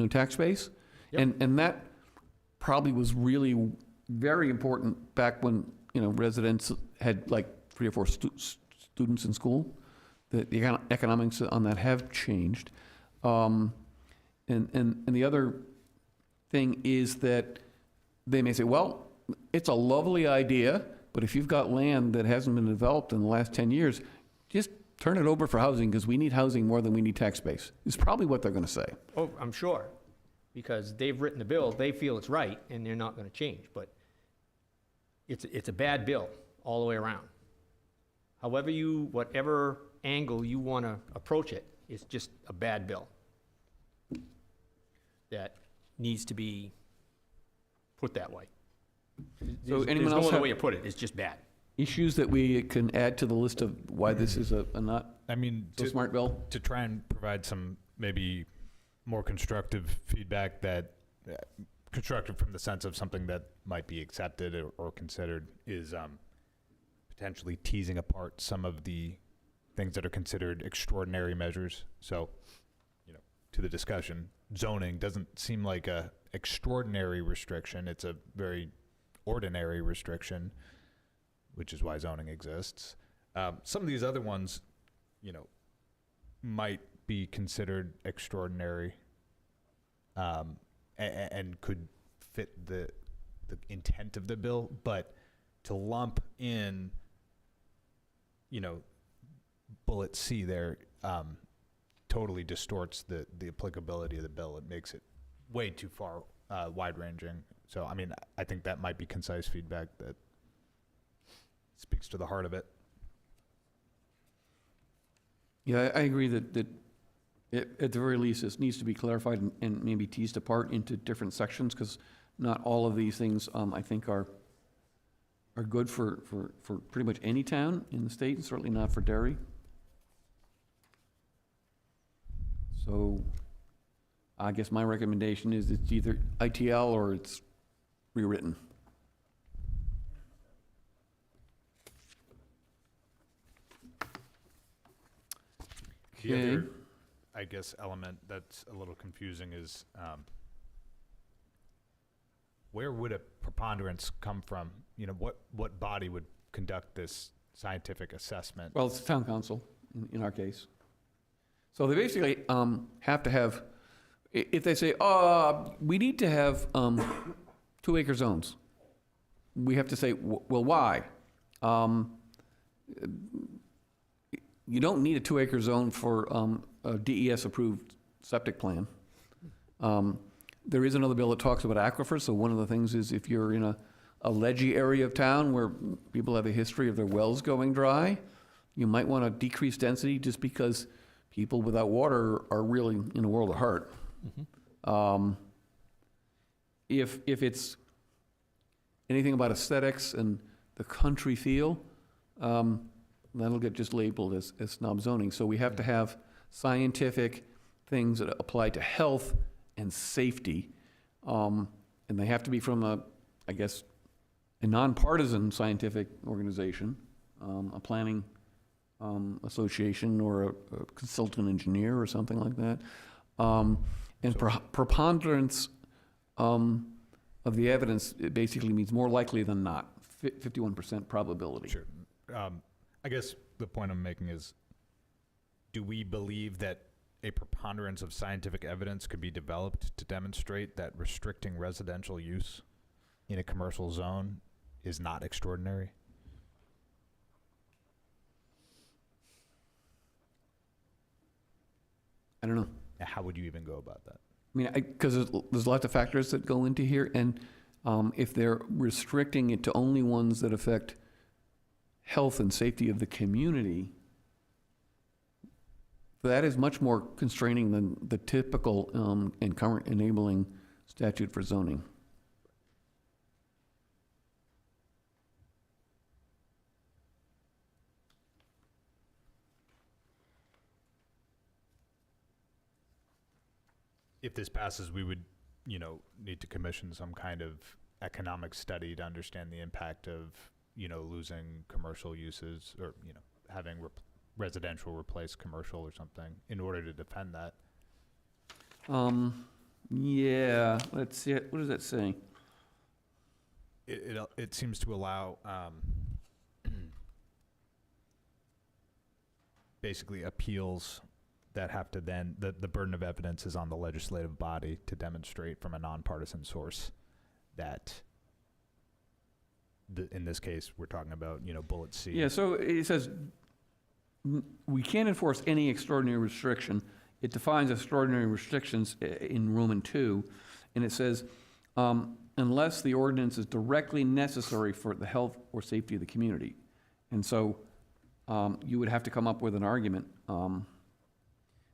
tax base. Yep. And that probably was really very important back when, residents had like 3 or 4 students in school. The economics on that have changed. And the other thing is that they may say, well, it's a lovely idea, but if you've got land that hasn't been developed in the last 10 years, just turn it over for housing, because we need housing more than we need tax base, is probably what they're going to say. Oh, I'm sure, because they've written the bill, they feel it's right, and they're not going to change, but it's a bad bill all the way around. However whatever angle you want to approach it, it's just a bad bill that needs to be put that way. So anyone There's no else other have way to put it, it's just bad. issues that we can add to the list of why this is a not I mean, so smart bill? to try and provide some maybe more constructive feedback that, constructive from the sense of something that might be accepted or considered, is potentially teasing apart some of the things that are considered extraordinary measures. So, to the discussion, zoning doesn't seem like a extraordinary restriction. It's a very ordinary restriction, which is why zoning exists. Some of these other ones, might be considered extraordinary, and could fit the intent of the bill, but to lump in, bullet C there, totally distorts the applicability of the bill. It makes it way too far, wide-ranging. So, I think that might be concise feedback that speaks to the heart of it. Yeah, I agree that at the very least, this needs to be clarified and maybe teased apart into different sections, because not all of these things, I think, are good for pretty much any town in the state, and certainly not for Derry. So I guess my recommendation is it's either ITL or it's rewritten. The Okay. other, I guess, element that's a little confusing is, where would a preponderance come from? What body would conduct this scientific assessment? Well, it's the town council, in our case. So they basically have to have, if they say, we need to have 2-acre zones, we have to say, well, why? You don't need a 2-acre zone for a DES-approved septic plan. There is another bill that talks about aquifers, so one of the things is if you're in a ledgy area of town where people have a history of their wells going dry, you might want to decrease density just because people without water are really in a world of hurt. If it's anything about aesthetics and the country feel, that'll get just labeled as snob zoning. So we have to have scientific things that apply to health and safety, and they have to be from a nonpartisan scientific organization, a planning association or a consultant engineer or something like that. And preponderance of the evidence, it basically means more likely than not, 51% probability. Sure. I guess the point I'm making is, do we believe that a preponderance of scientific evidence could be developed to demonstrate that restricting residential use in a commercial zone is not extraordinary? I don't know. How would you even go about that? I mean, because there's lots of factors that go into here, and if they're restricting it to only ones that affect health and safety of the community, that is much more constraining than the typical and current enabling statute for zoning. If this passes, we would, need to commission some kind of economic study to understand the impact of, losing commercial uses or, having residential replace commercial or something in order to defend that. Yeah, let's see, what does that say? It seems to allow, basically appeals that have to then, the burden of evidence is on the legislative body to demonstrate from a nonpartisan source that, in this case, we're talking about, bullet C. Yeah, so it says, we can't enforce any extraordinary restriction. It defines extraordinary restrictions in Roman 2, and it says, unless the ordinance is directly necessary for the health or safety of the community. And so you would have to come up with an argument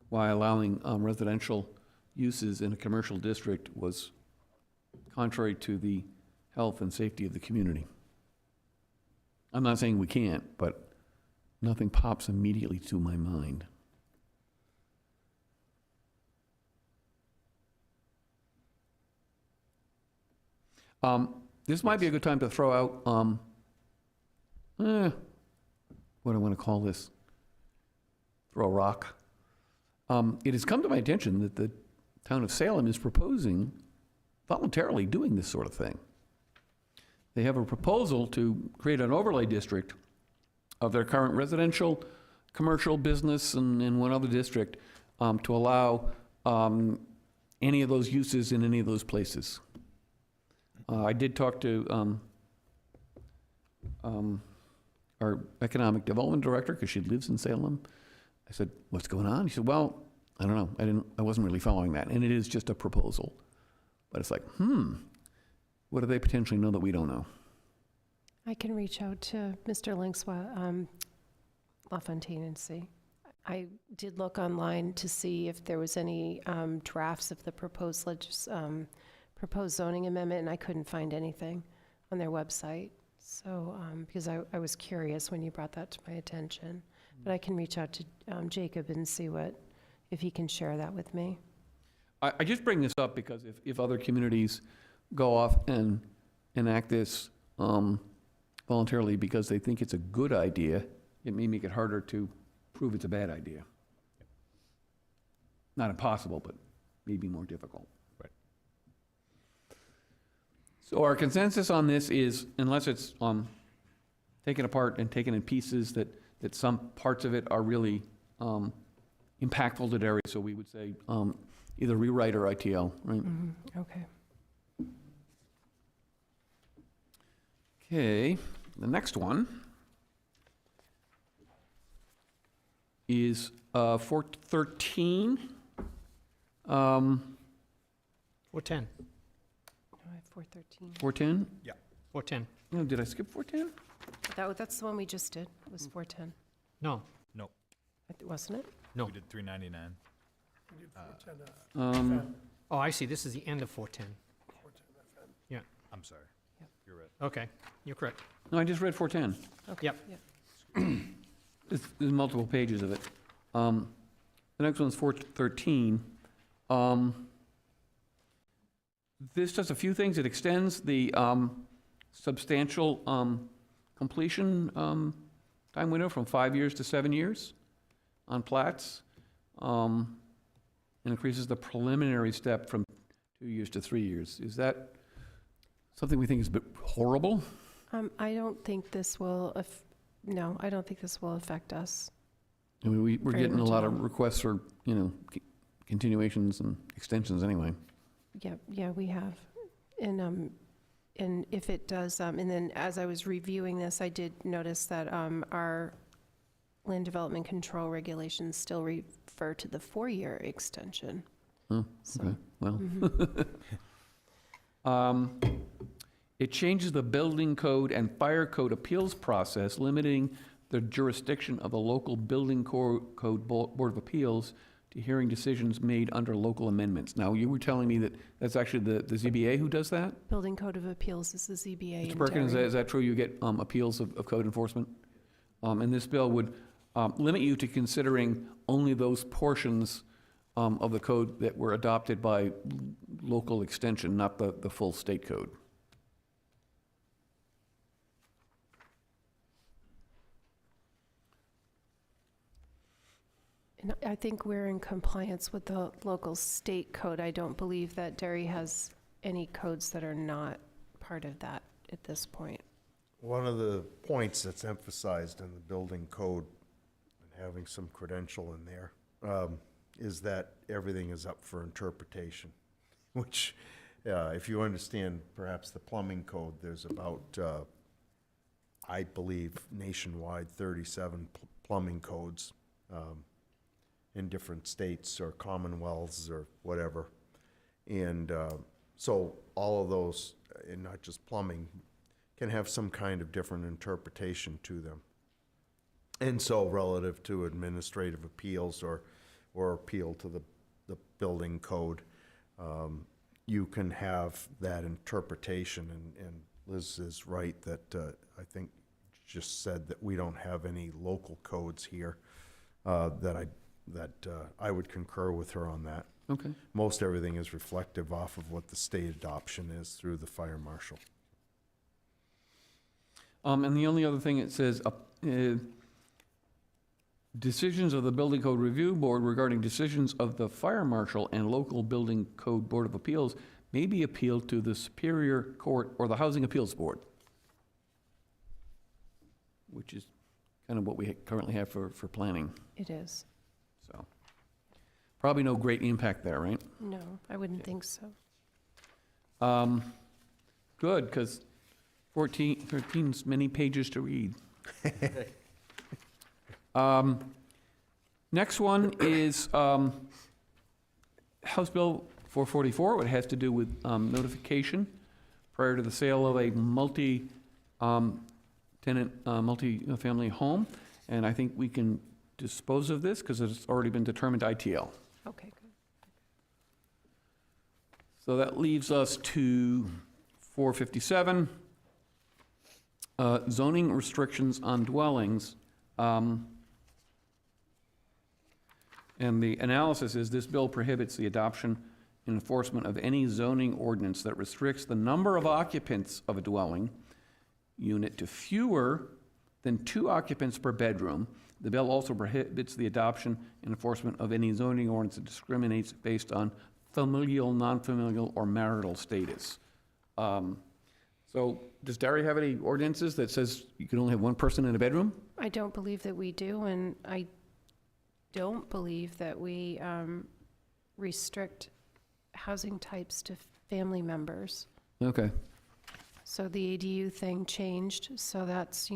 why allowing residential uses in a commercial district was contrary to the health and safety of the community. I'm not saying we can't, but nothing pops immediately to my mind. This might be a good time to throw out, what do I want to call this? throw a rock. It has come to my attention that the town of Salem is proposing voluntarily doing this sort of thing. They have a proposal to create an overlay district of their current residential, commercial, business, and one other district to allow any of those uses in any of those places. I did talk to our economic development director, because she lives in Salem. I said, what's going on? He said, well, I don't know. I wasn't really following that. And it is just a proposal. But it's like, what do they potentially know that we don't know? I can reach out to Mr. Linkswa, LaFontaine, and see. I did look online to see if there was any drafts of the proposed zoning amendment, and I couldn't find anything on their website. So, because I was curious when you brought that to my attention. But I can reach out to Jacob and see if he can share that with me. I just bring this up because if other communities go off and enact this voluntarily because they think it's a good idea, it may make it harder to prove it's a bad idea. Not impossible, but maybe more difficult. Right. So our consensus on this is, unless it's taken apart and taken in pieces, that some parts of it are really impactful to Derry, so we would say either rewrite or ITL, right? Okay. Okay, the next one is 413. 410. I have 413. 410? 410. No, did I skip 410? That's the one we just did, was 410, No, wasn't it? no. We did 399. We did 410, FM, Oh, I see. This is the end of 410. 410 FM. I'm sorry. Yep. You're right. Okay, you're correct. No, I just read 410. Okay. Yep. There's multiple pages of it. The next one's 413. This does a few things. It extends the substantial completion time window from 5 years to 7 years on plats, and increases the preliminary step from 2 years to 3 years. Is that something we think is a bit horrible? I don't think this will, no, I don't think this will affect us. I mean, we're Very getting a much lot no. of requests for, continuations and extensions anyway. Yeah, we have. And if it does, and then as I was reviewing this, I did notice that our land development control regulations still refer to the 4-year extension. Oh, So, okay, well. mhm. It changes the building code and fire code appeals process, limiting the jurisdiction of the local building code board of appeals to hearing decisions made under local amendments. Now, you were telling me that that's actually the ZBA who does that? Building Code of Appeals is the ZBA Mr. in Perkins, Derry. is that true? You get appeals of code enforcement? And this bill would limit you to considering only those portions of the code that were adopted by local extension, not the full state code. And I think we're in compliance with the local state code. I don't believe that Derry has any codes that are not part of that at this point. One of the points that's emphasized in the building code, and having some credential in there, is that everything is up for interpretation, which, if you understand perhaps the plumbing code, there's about, I believe, nationwide 37 plumbing codes in different states or commonwealths or whatever. And so all of those, and not just plumbing, can have some kind of different interpretation to them. And so relative to administrative appeals or appeal to the building code, you can have that interpretation. And Liz is right that I think just said that we don't have any local codes here, that I would concur with her on that. Okay. Most everything is reflective off of what the state adoption is through the fire marshal. And the only other thing it says, decisions of the Building Code Review Board regarding decisions of the Fire Marshal and local Building Code Board of Appeals may be appealed to the Superior Court or the Housing Appeals Board, which is kind of what we currently have for planning, It is. so. Probably no great impact there, right? No, I wouldn't think so. Good, because 13's many pages to read. Next one is House Bill 444. It has to do with notification prior to the sale of a multi-tenant, multi-family home. And I think we can dispose of this because it's already been determined ITL. Okay, good. So that leaves us to 457, zoning restrictions on dwellings. And the analysis is this bill prohibits the adoption and enforcement of any zoning ordinance that restricts the number of occupants of a dwelling unit to fewer than 2 occupants per bedroom. The bill also prohibits the adoption and enforcement of any zoning ordinance that discriminates based on familial, non-familial, or marital status. So does Derry have any ordinances that says you can only have 1 person in a bedroom? I don't believe that we do, and I don't believe that we restrict housing types to family members. Okay. So the ADU thing changed, so that's,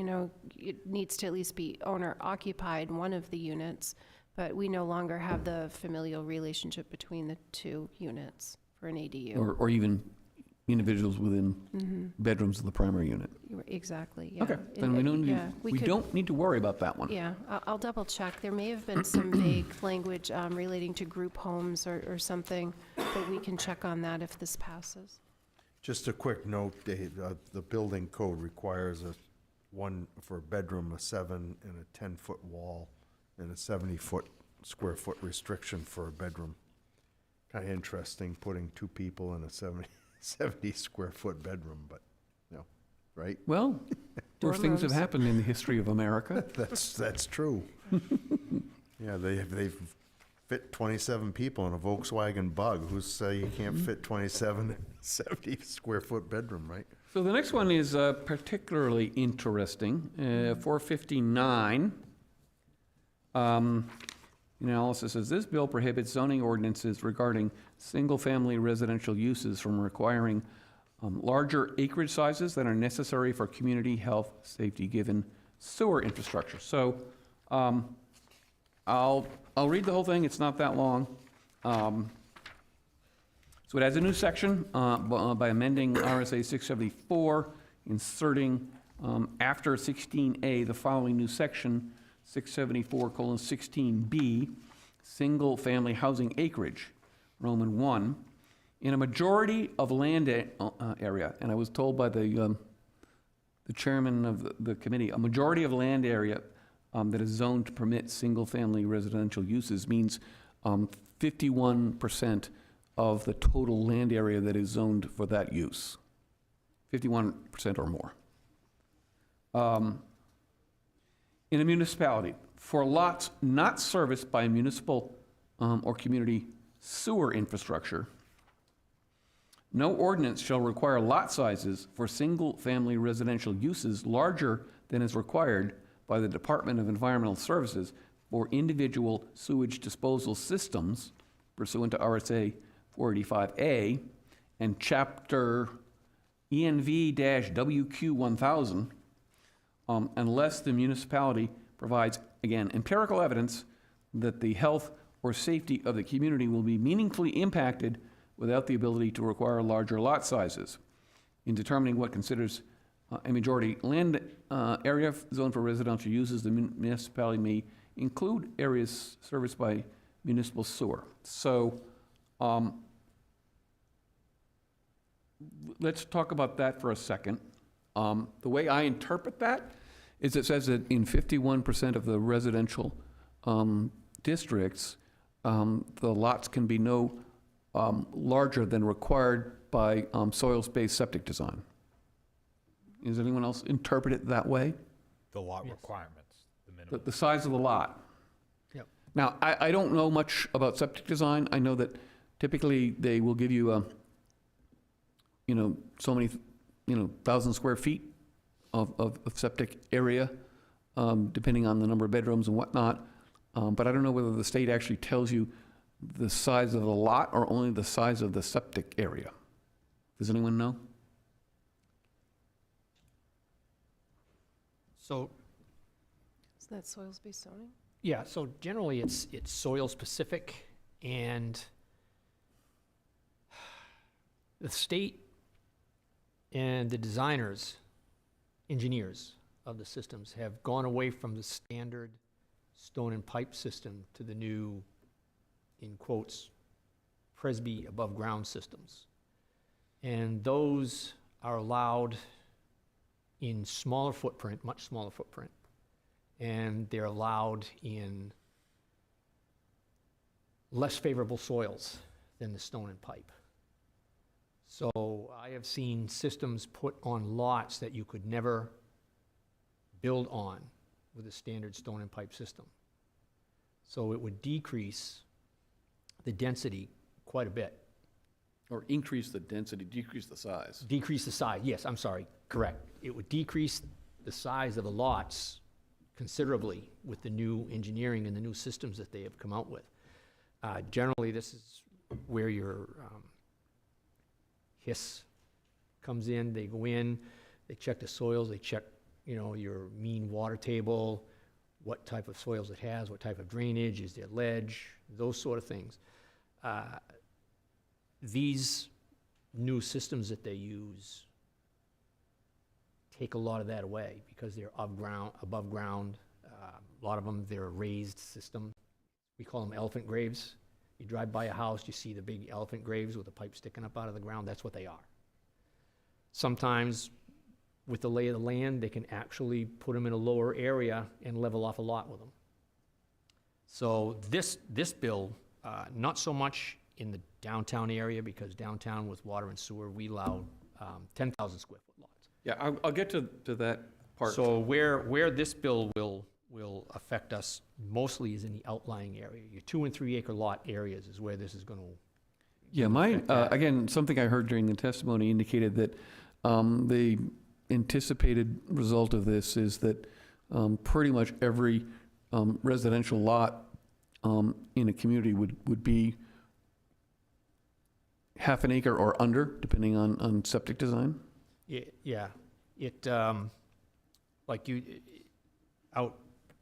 it needs to at least be owner occupied, one of the units, but we no longer have the familial relationship between the 2 units for an ADU. Or even individuals within bedrooms of the primary unit. Exactly, yeah. Okay, then we don't need, Yeah, we could- don't need to worry about that one. Yeah, I'll double check. There may have been some vague language relating to group homes or something, but we can check on that if this passes. Just a quick note, Dave, the building code requires for a bedroom, a 7 and a 10-foot wall, and a 70 square foot restriction for a bedroom. Kind of interesting, putting 2 people in a 70 square foot bedroom, but, right? Well, worse things have Dorm rooms. happened in the history of America. That's true. Yeah, they've fit 27 people in a Volkswagen Bug. Who's say you can't fit 27 in a 70 square foot bedroom, right? So the next one is particularly interesting, 459. Analysis says this bill prohibits zoning ordinances regarding single-family residential uses from requiring larger acreage sizes than are necessary for community health safety given sewer infrastructure. So I'll read the whole thing. It's not that long. So it has a new section by amending RSA 674, inserting after 16A the following new section, 674:16B, single-family housing acreage, Roman 1, in a majority of land area, and I was told by the chairman of the committee, a majority of land area that is zoned to permit single-family residential uses means 51% of the total land area that is zoned for that use, 51% or more. In a municipality, for lots not serviced by municipal or community sewer infrastructure, no ordinance shall require lot sizes for single-family residential uses larger than is required by the Department of Environmental Services for individual sewage disposal systems pursuant to RSA 485A and Chapter ENV-WQ 1000, unless the municipality provides, again, empirical evidence that the health or safety of the community will be meaningfully impacted without the ability to require larger lot sizes. In determining what considers a majority land area zoned for residential uses, the municipality may include areas serviced by municipal sewer. So let's talk about that for a second. The way I interpret that is it says that in 51% of the residential districts, the lots can be no larger than required by soils-based septic design. Does anyone else interpret it that way? The lot Yes. requirements, the minimum. The size of the lot? Now, I don't know much about septic design. I know that typically they will give you a, so many, 1,000 square feet of septic area, depending on the number of bedrooms and whatnot. But I don't know whether the state actually tells you the size of the lot or only the size of the septic area. Does anyone know? So, Is that soils-based zoning? yeah, so generally it's soil specific, and the state and the designers, engineers of the systems have gone away from the standard stone and pipe system to the new, in quotes, Presby above ground systems. And those are allowed in smaller footprint, much smaller footprint. And they're allowed in less favorable soils than the stone and pipe. So I have seen systems put on lots that you could never build on with a standard stone and pipe system. So it would decrease the density quite a bit. Or increase the density, decrease the size? Decrease the size, yes, I'm sorry, correct. It would decrease the size of the lots considerably with the new engineering and the new systems that they have come out with. Generally, this is where your HIS comes in. They go in, they check the soils, they check, your mean water table, what type of soils it has, what type of drainage, is there ledge, those sort of things. These new systems that they use take a lot of that away because they're above ground. A lot of them, they're a raised system. We call them elephant graves. You drive by a house, you see the big elephant graves with a pipe sticking up out of the ground. That's what they are. Sometimes, with the lay of the land, they can actually put them in a lower area and level off a lot with them. So this bill, not so much in the downtown area, because downtown with water and sewer, we allow 10,000 square foot lots. Yeah, I'll get to that part. So where this bill will affect us mostly is in the outlying area. Your 2 and 3 acre lot areas is where this is going to. Yeah, again, something I heard during the testimony indicated that the anticipated result of this is that pretty much every residential lot in a community would be half an acre or under, depending on septic design. Yeah, like out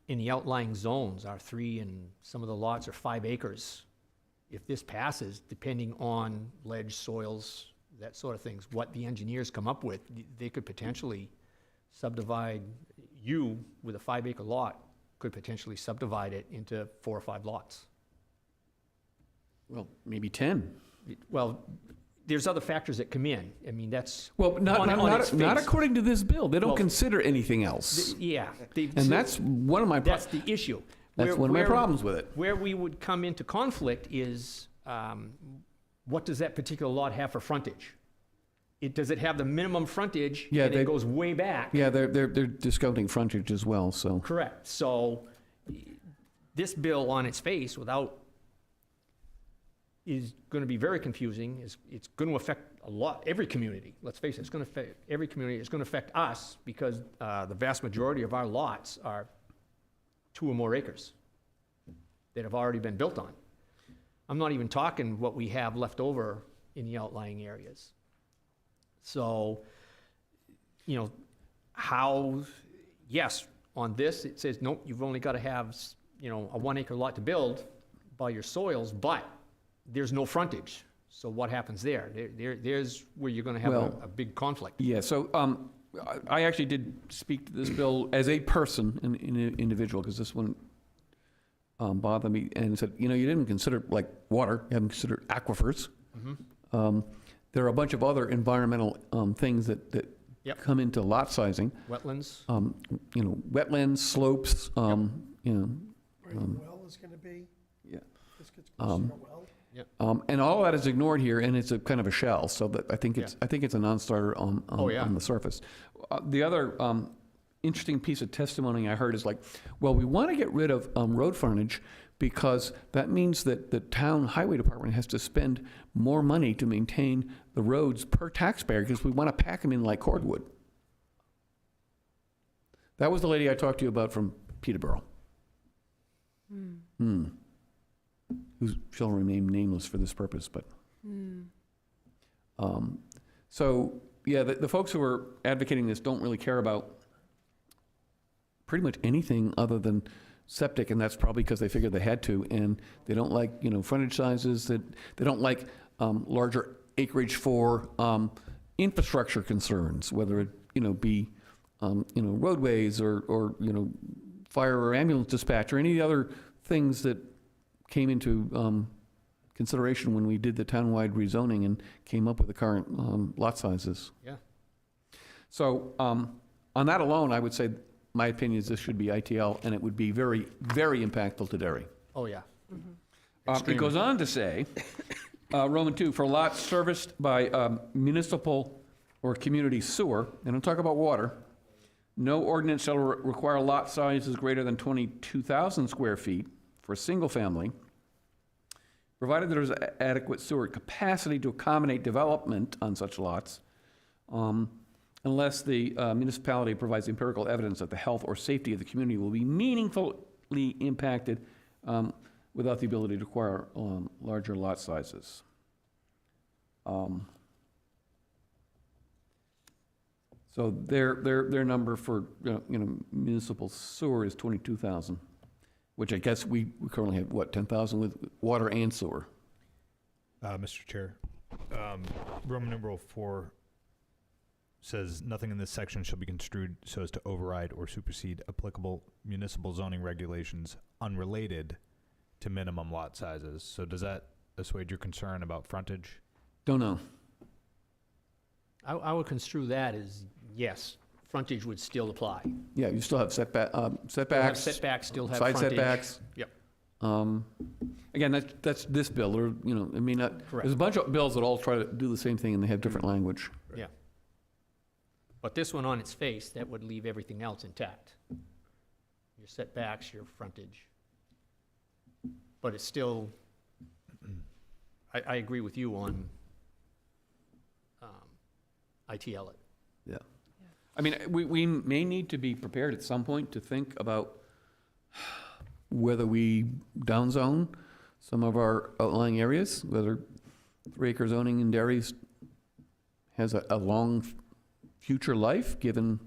in the outlying zones are 3 and some of the lots are 5 acres. If this passes, depending on ledge, soils, that sort of things, what the engineers come up with, they could potentially subdivide, you with a 5 acre lot could potentially subdivide it into 4 or 5 lots. Well, maybe 10. Well, there's other factors that come in. I mean, that's. Well, on its face. not according to this bill. They don't Well, consider anything else. Yeah. And that's one of my That's the issue. That's one of my problems with it. Where we would come into conflict is, what does that particular lot have for frontage? Does it have the minimum frontage? Yeah, and it goes way back? Yeah, they're discounting frontage as well, so. Correct. So this bill on its face is going to be very confusing. It's going to affect every community. Let's face it, it's going to affect every community. It's going to affect us because the vast majority of our lots are 2 or more acres that have already been built on. I'm not even talking what we have left over in the outlying areas. So, yes, on this, it says, nope, you've only got to have, a 1 acre lot to build by your soils, but there's no frontage. So what happens there? There's where you're going to have a big conflict. Yeah, so I actually did speak to this bill as a person, an individual, because this one bothered me, and said, you didn't consider like water, you haven't considered aquifers. Mm-hmm. There are a bunch of other environmental things that Yep. come into lot sizing. Wetlands. Wetlands, slopes, Where the well is gonna be, yeah. this gets closer to a well. And all of that is ignored here, and it's a kind of a shell, so that I think it's a non-starter on Oh, yeah. on the surface. The other interesting piece of testimony I heard is like, well, we want to get rid of road frontage because that means that the town highway department has to spend more money to maintain the roads per taxpayer because we want to pack them in like cordwood. That was the lady I talked to you about from Peterborough. Who shall remain nameless for this purpose, but. So, yeah, the folks who are advocating this don't really care about pretty much anything other than septic, and that's probably because they figured they had to, and they don't like, frontage sizes, that they don't like larger acreage for infrastructure concerns, whether it, be, roadways or fire or ambulance dispatch or any other things that came into consideration when we did the townwide rezoning and came up with the current lot sizes. Yeah. So on that alone, I would say my opinion is this should be ITL, and it would be very, very impactful to Derry. Oh, yeah. It goes on to say, Roman 2, for lots serviced by municipal or community sewer, they don't talk about water, no ordinance shall require lot sizes greater than 22,000 square feet for a single family, provided there is adequate sewer capacity to accommodate development on such lots, unless the municipality provides empirical evidence that the health or safety of the community will be meaningfully impacted without the ability to acquire larger lot sizes. So their number for municipal sewer is 22,000, which I guess we currently have, what, 10,000 with water and sewer? Mr. Chair, Roman numeral 4 says, nothing in this section shall be construed so as to override or supersede applicable municipal zoning regulations unrelated to minimum lot sizes. So does that assuage your concern about frontage? Don't know. I would construe that as, yes, frontage would still apply. Yeah, you still have setbacks. Setbacks, still have Side frontage. setbacks. Yep. Again, that's this bill, or, I mean, Correct. there's a bunch of bills that all try to do the same thing and they have different language. Yeah. But this one on its face, that would leave everything else intact. Your setbacks, your frontage. But it's still, I agree with you on ITL it. Yeah. I mean, we may need to be prepared at some point to think about whether we downzone some of our outlying areas, whether 3-acre zoning in Derry's has a long future life, given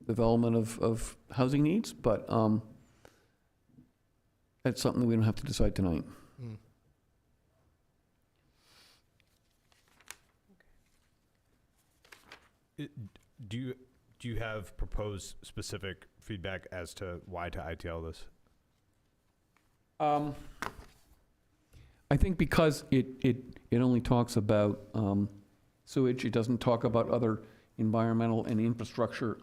development of housing needs, but that's something we don't have to decide tonight. Do you have proposed specific feedback as to why to ITL this? I think because it only talks about sewage, it doesn't talk about other environmental and infrastructure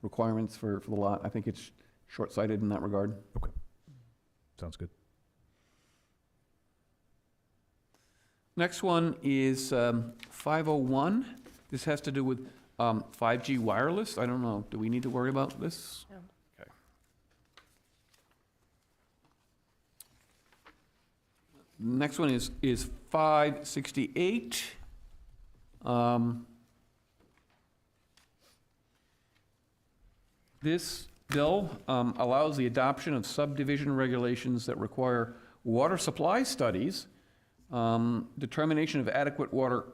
requirements for the lot. I think it's short-sighted in that regard. Okay. Sounds good. Next one is 501. This has to do with 5G wireless. I don't know, do we need to worry about this? No. Okay. Next one is 568. This bill allows the adoption of subdivision regulations that require water supply studies, determination of adequate water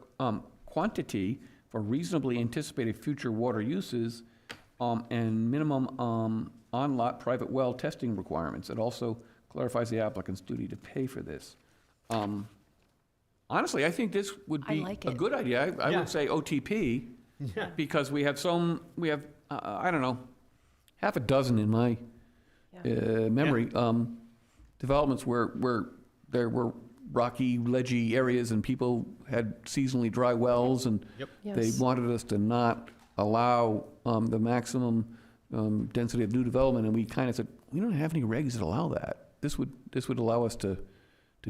quantity for reasonably anticipated future water uses, and minimum on-lot private well testing requirements. It also clarifies the applicant's duty to pay for this. Honestly, I think this would I be like a it. good idea. I Yeah. would say OTP, Yeah. because we have I don't know, half a dozen in my memory, developments where there were rocky, ledgy areas and people had seasonally dry wells, and Yep. they Yes. wanted us to not allow the maximum density of new development, and we kind of said, we don't have any regs that allow that. This would allow us to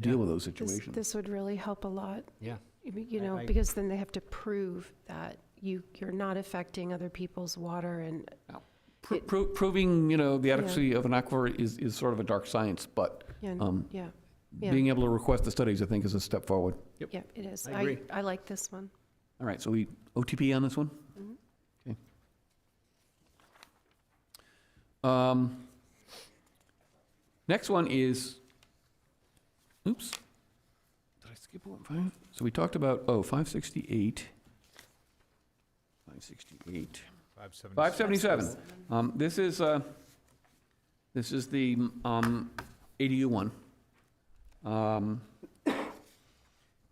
deal with those situations. This would really help a lot, Yeah. you I- know, because then they have to prove that, you're not affecting other people's water and, Proving, the adequacy of an aquifer is sort of a dark science, but yeah, yeah, being able to request the studies, I think, is a step forward. yeah, it is. I agree. I like this one. All right, so we OTP on this one? Mhm. Okay. Next one is, oops, did I skip one? So we talked about, 568. 568. 577. This is the ADU one.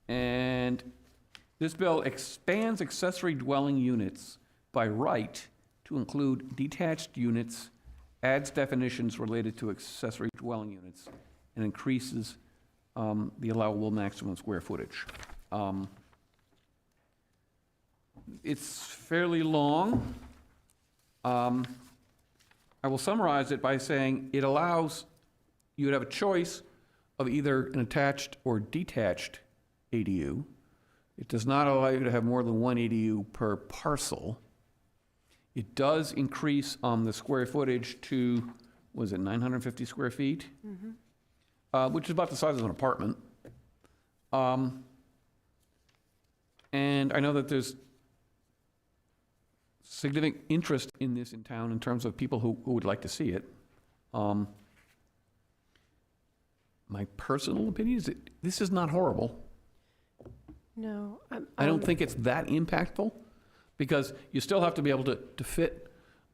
And this bill expands accessory dwelling units by right to include detached units, adds definitions related to accessory dwelling units, and increases the allowable maximum square footage. It's fairly long. I will summarize it by saying it allows you to have a choice of either an attached or detached ADU. It does not allow you to have more than one ADU per parcel. It does increase the square footage to, was it 950 square feet? Which is about the size of an apartment. And I know that there's significant interest in this in town in terms of people who would like to see it. My personal opinion is that this is not horrible. No. I don't think it's that impactful, because you still have to be able to fit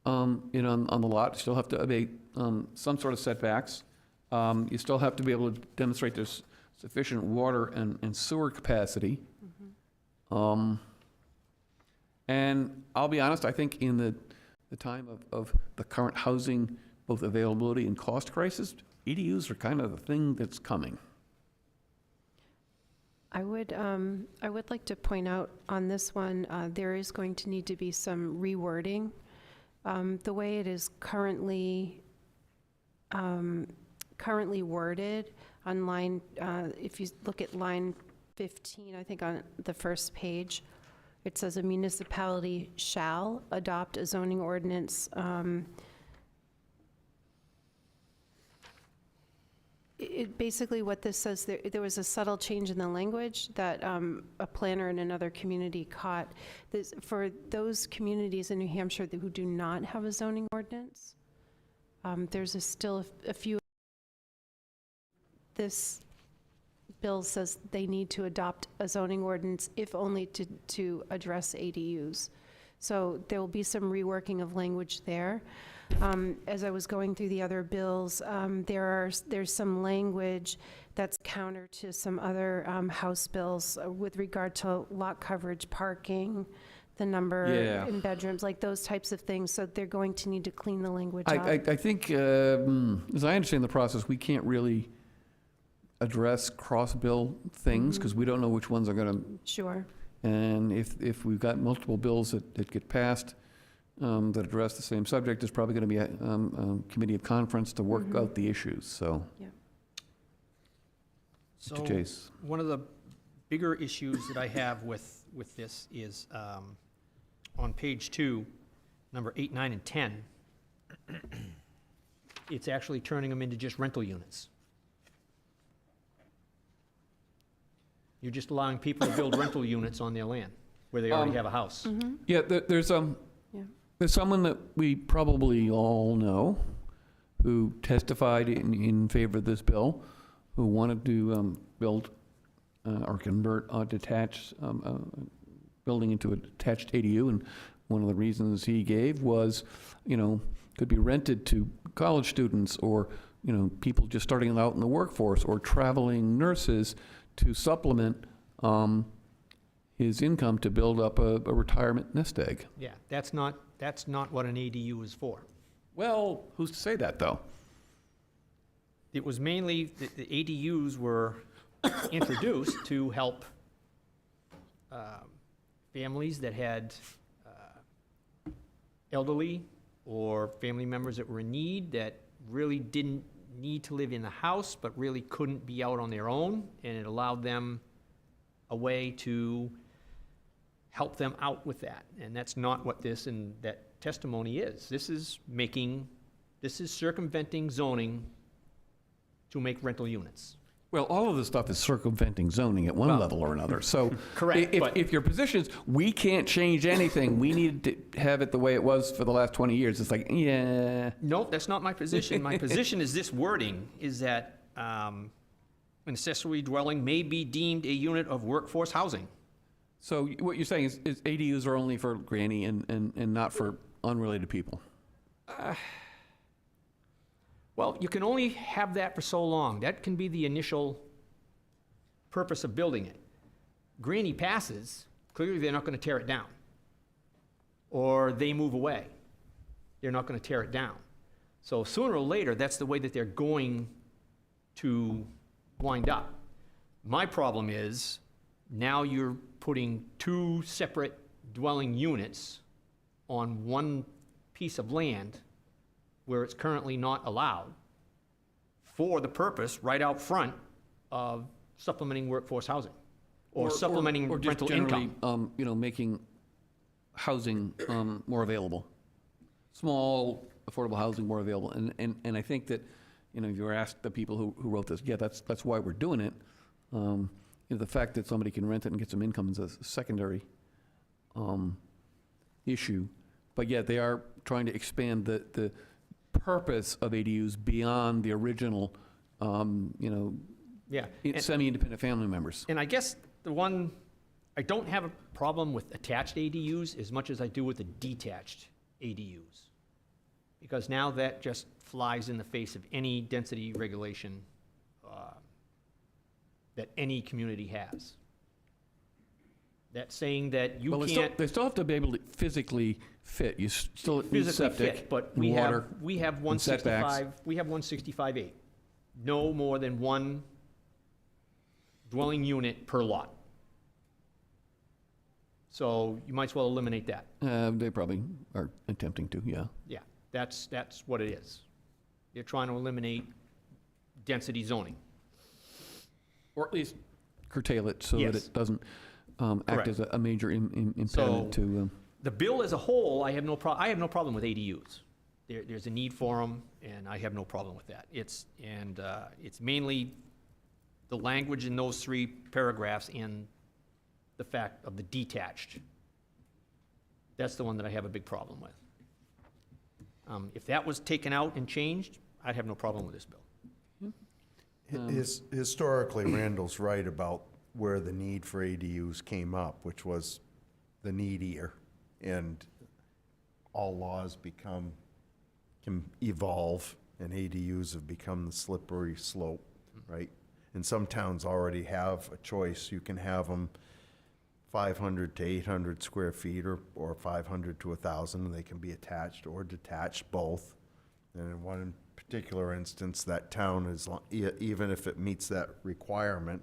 on the lot. You still have to obey some sort of setbacks. You still have to be able to demonstrate there's sufficient water and sewer capacity. And I'll be honest, I think in the time of the current housing, both availability and cost crisis, EDUs are kind of the thing that's coming. I would like to point out on this one, there is going to need to be some rewording. The way it is currently worded on line, if you look at line 15, I think on the first page, it says a municipality shall adopt a zoning ordinance. It basically, what this says, there was a subtle change in the language that a planner in another community caught. For those communities in New Hampshire who do not have a zoning ordinance, there's still a few. This bill says they need to adopt a zoning ordinance, if only to address ADUs. So there will be some reworking of language there. As I was going through the other bills, there's some language that's counter to some other House bills with regard to lot coverage, parking, the number in bedrooms, like those types of things. So they're going to need to clean the language up. I think, as I understand the process, we can't really address cross-bill things because we don't know which ones are going to. Sure. And if we've got multiple bills that get passed that address the same subject, there's probably going to be a committee of conference to work out the issues, so. Yeah. So Mr. Chase. one of the bigger issues that I have with this is on page 2, number 8, 9, and 10. It's actually turning them into just rental units. You're just allowing people to build rental units on their land where they already have a house. Yeah, there's someone that we probably all know who testified in favor of this bill, who wanted to build or convert a detached building into a detached ADU, and one of the reasons he gave was, could be rented to college students or, people just starting out in the workforce or traveling nurses to supplement his income to build up a retirement nest egg. Yeah, that's not what an ADU is for. Well, who's to say that, though? It was mainly, the ADUs were introduced to help families that had elderly or family members that were in need that really didn't need to live in the house but really couldn't be out on their own, and it allowed them a way to help them out with that. And that's not what this and that testimony is. This is circumventing zoning to make rental units. Well, all of this stuff is circumventing zoning at one Well, level or another. So correct, but- if your position is, we can't change anything, we need to have it the way it was for the last 20 years, it's like, yeah. No, that's not my position. My position is this wording, is that an accessory dwelling may be deemed a unit of workforce housing. So what you're saying is ADUs are only for granny and not for unrelated people? Well, you can only have that for so long. That can be the initial purpose of building it. Granny passes, clearly they're not going to tear it down. Or they move away. They're not going to tear it down. So sooner or later, that's the way that they're going to wind up. My problem is, now you're putting two separate dwelling units on one piece of land where it's currently not allowed, for the purpose, right out front, of supplementing workforce housing, or supplementing or just rental generally, income. making housing more available. Small, affordable housing more available. And I think that, if you were asked the people who wrote this, yeah, that's why we're doing it. The fact that somebody can rent it and get some income is a secondary issue. But yeah, they are trying to expand the purpose of ADUs beyond the original, Yeah, and, semi-independent family members. and I guess I don't have a problem with attached ADUs as much as I do with the detached ADUs. Because now that just flies in the face of any density regulation that any community has. That saying that you Well, can't they still have to be able to physically fit. You still need physically septic, fit, but and we have, water. we have and setbacks. 165.8. No more than one dwelling unit per lot. So you might as well eliminate that. They probably are attempting to, yeah. Yeah, that's what it is. You're trying to eliminate density zoning. Or at least curtail it so that Yes. it doesn't act Correct. as a major impediment So- to. The bill as a whole, I have no problem with ADUs. There's a need for them, and I have no problem with that. It's mainly the language in those three paragraphs and the fact of the detached. That's the one that I have a big problem with. If that was taken out and changed, I'd have no problem with this bill. Historically, Randall's right about where the need for ADUs came up, which was the needier. And all laws can evolve, and ADUs have become the slippery slope, right? And some towns already have a choice. You can have them 500 to 800 square feet, or 500 to 1,000, and they can be attached or detached, both. And in one particular instance, that town is, even if it meets that requirement,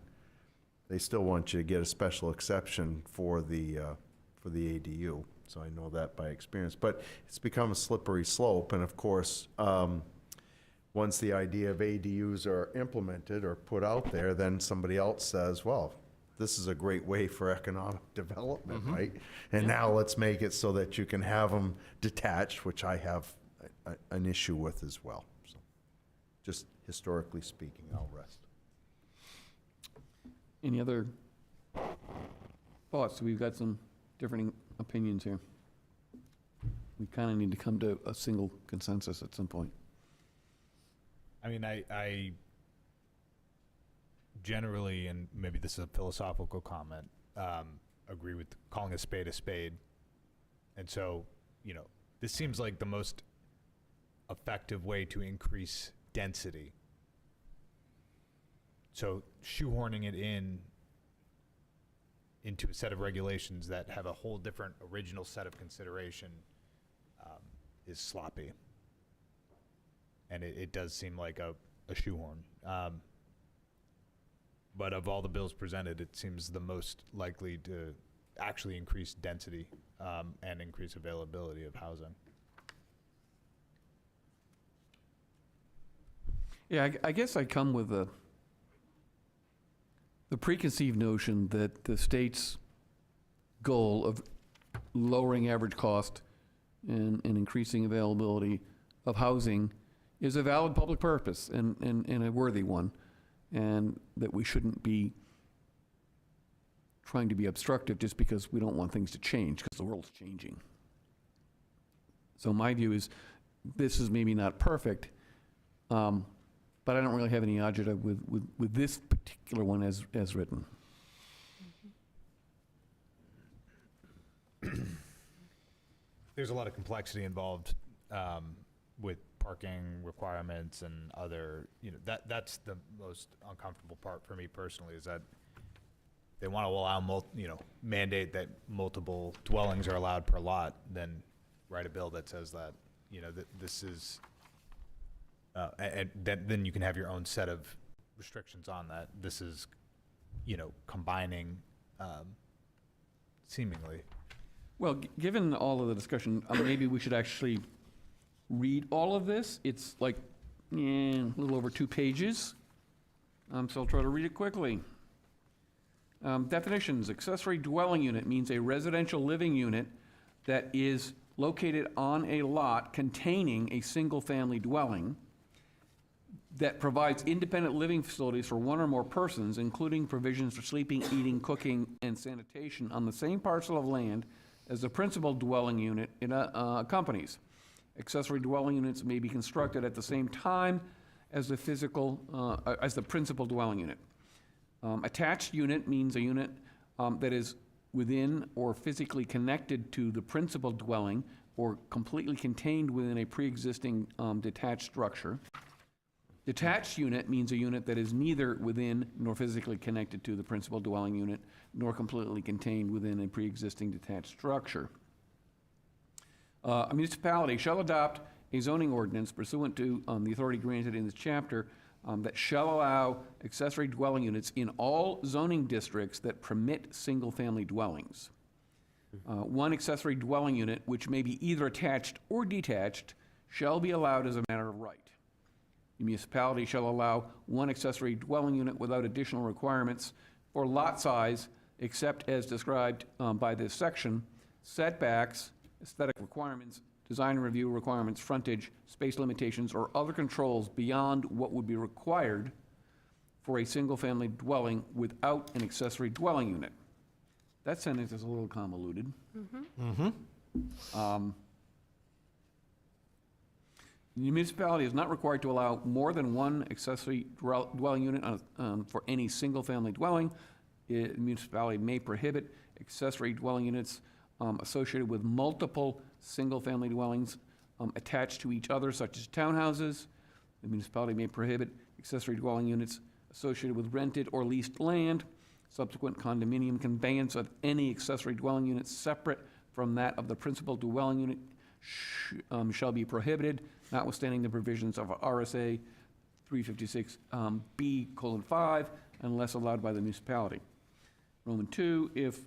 they still want you to get a special exception for the ADU. So I know that by experience. But it's become a slippery slope, and of course, once the idea of ADUs are implemented or put out there, then somebody else says, well, this is a great way for economic development, right? And now let's make it so that you can have them detached, which I have an issue with as well. So, just historically speaking, I'll rest. Any other thoughts? We've got some different opinions here. We kind of need to come to a single consensus at some point. I mean, I generally, and maybe this is a philosophical comment, agree with calling a spade a spade. And so, this seems like the most effective way to increase density. So shoehorning it into a set of regulations that have a whole different original set of consideration is sloppy. And it does seem like a shoehorn. But of all the bills presented, it seems the most likely to actually increase density and increase availability of housing. Yeah, I guess I come with the preconceived notion that the state's goal of lowering average cost and increasing availability of housing is a valid public purpose and a worthy one, and that we shouldn't be trying to be obstructive just because we don't want things to change, because the world's changing. So my view is, this is maybe not perfect, but I don't really have any agita with this particular one as written. There's a lot of complexity involved with parking requirements and other, that's the most uncomfortable part for me personally, is that they want to allow, mandate that multiple dwellings are allowed per lot, then write a bill that says that, that this is, and then you can have your own set of restrictions on that. This is, combining, seemingly. Well, given all of the discussion, maybe we should actually read all of this. It's like a little over 2 pages, so I'll try to read it quickly. Definitions: accessory dwelling unit means a residential living unit that is located on a lot containing a single-family dwelling that provides independent living facilities for one or more persons, including provisions for sleeping, eating, cooking, and sanitation on the same parcel of land as the principal dwelling unit it accompanies. Accessory dwelling units may be constructed at the same time as the principal dwelling unit. Attached unit means a unit that is within or physically connected to the principal dwelling or completely contained within a pre-existing detached structure. Detached unit means a unit that is neither within nor physically connected to the principal dwelling unit nor completely contained within a pre-existing detached structure. A municipality shall adopt a zoning ordinance pursuant to the authority granted in this chapter that shall allow accessory dwelling units in all zoning districts that permit single-family dwellings. One accessory dwelling unit, which may be either attached or detached, shall be allowed as a matter of right. The municipality shall allow one accessory dwelling unit without additional requirements for lot size, except as described by this section: setbacks, aesthetic requirements, design review requirements, frontage, space limitations, or other controls beyond what would be required for a single-family dwelling without an accessory dwelling unit. That sentence is a little convoluted. The municipality is not required to allow more than one accessory dwelling unit for any single-family dwelling. The municipality may prohibit accessory dwelling units associated with multiple single-family dwellings attached to each other, such as townhouses. The municipality may prohibit accessory dwelling units associated with rented or leased land. Subsequent condominium conveyance of any accessory dwelling unit separate from that of the principal dwelling unit shall be prohibited, notwithstanding the provisions of RSA 356B:5, unless allowed by the municipality. Roman 2, if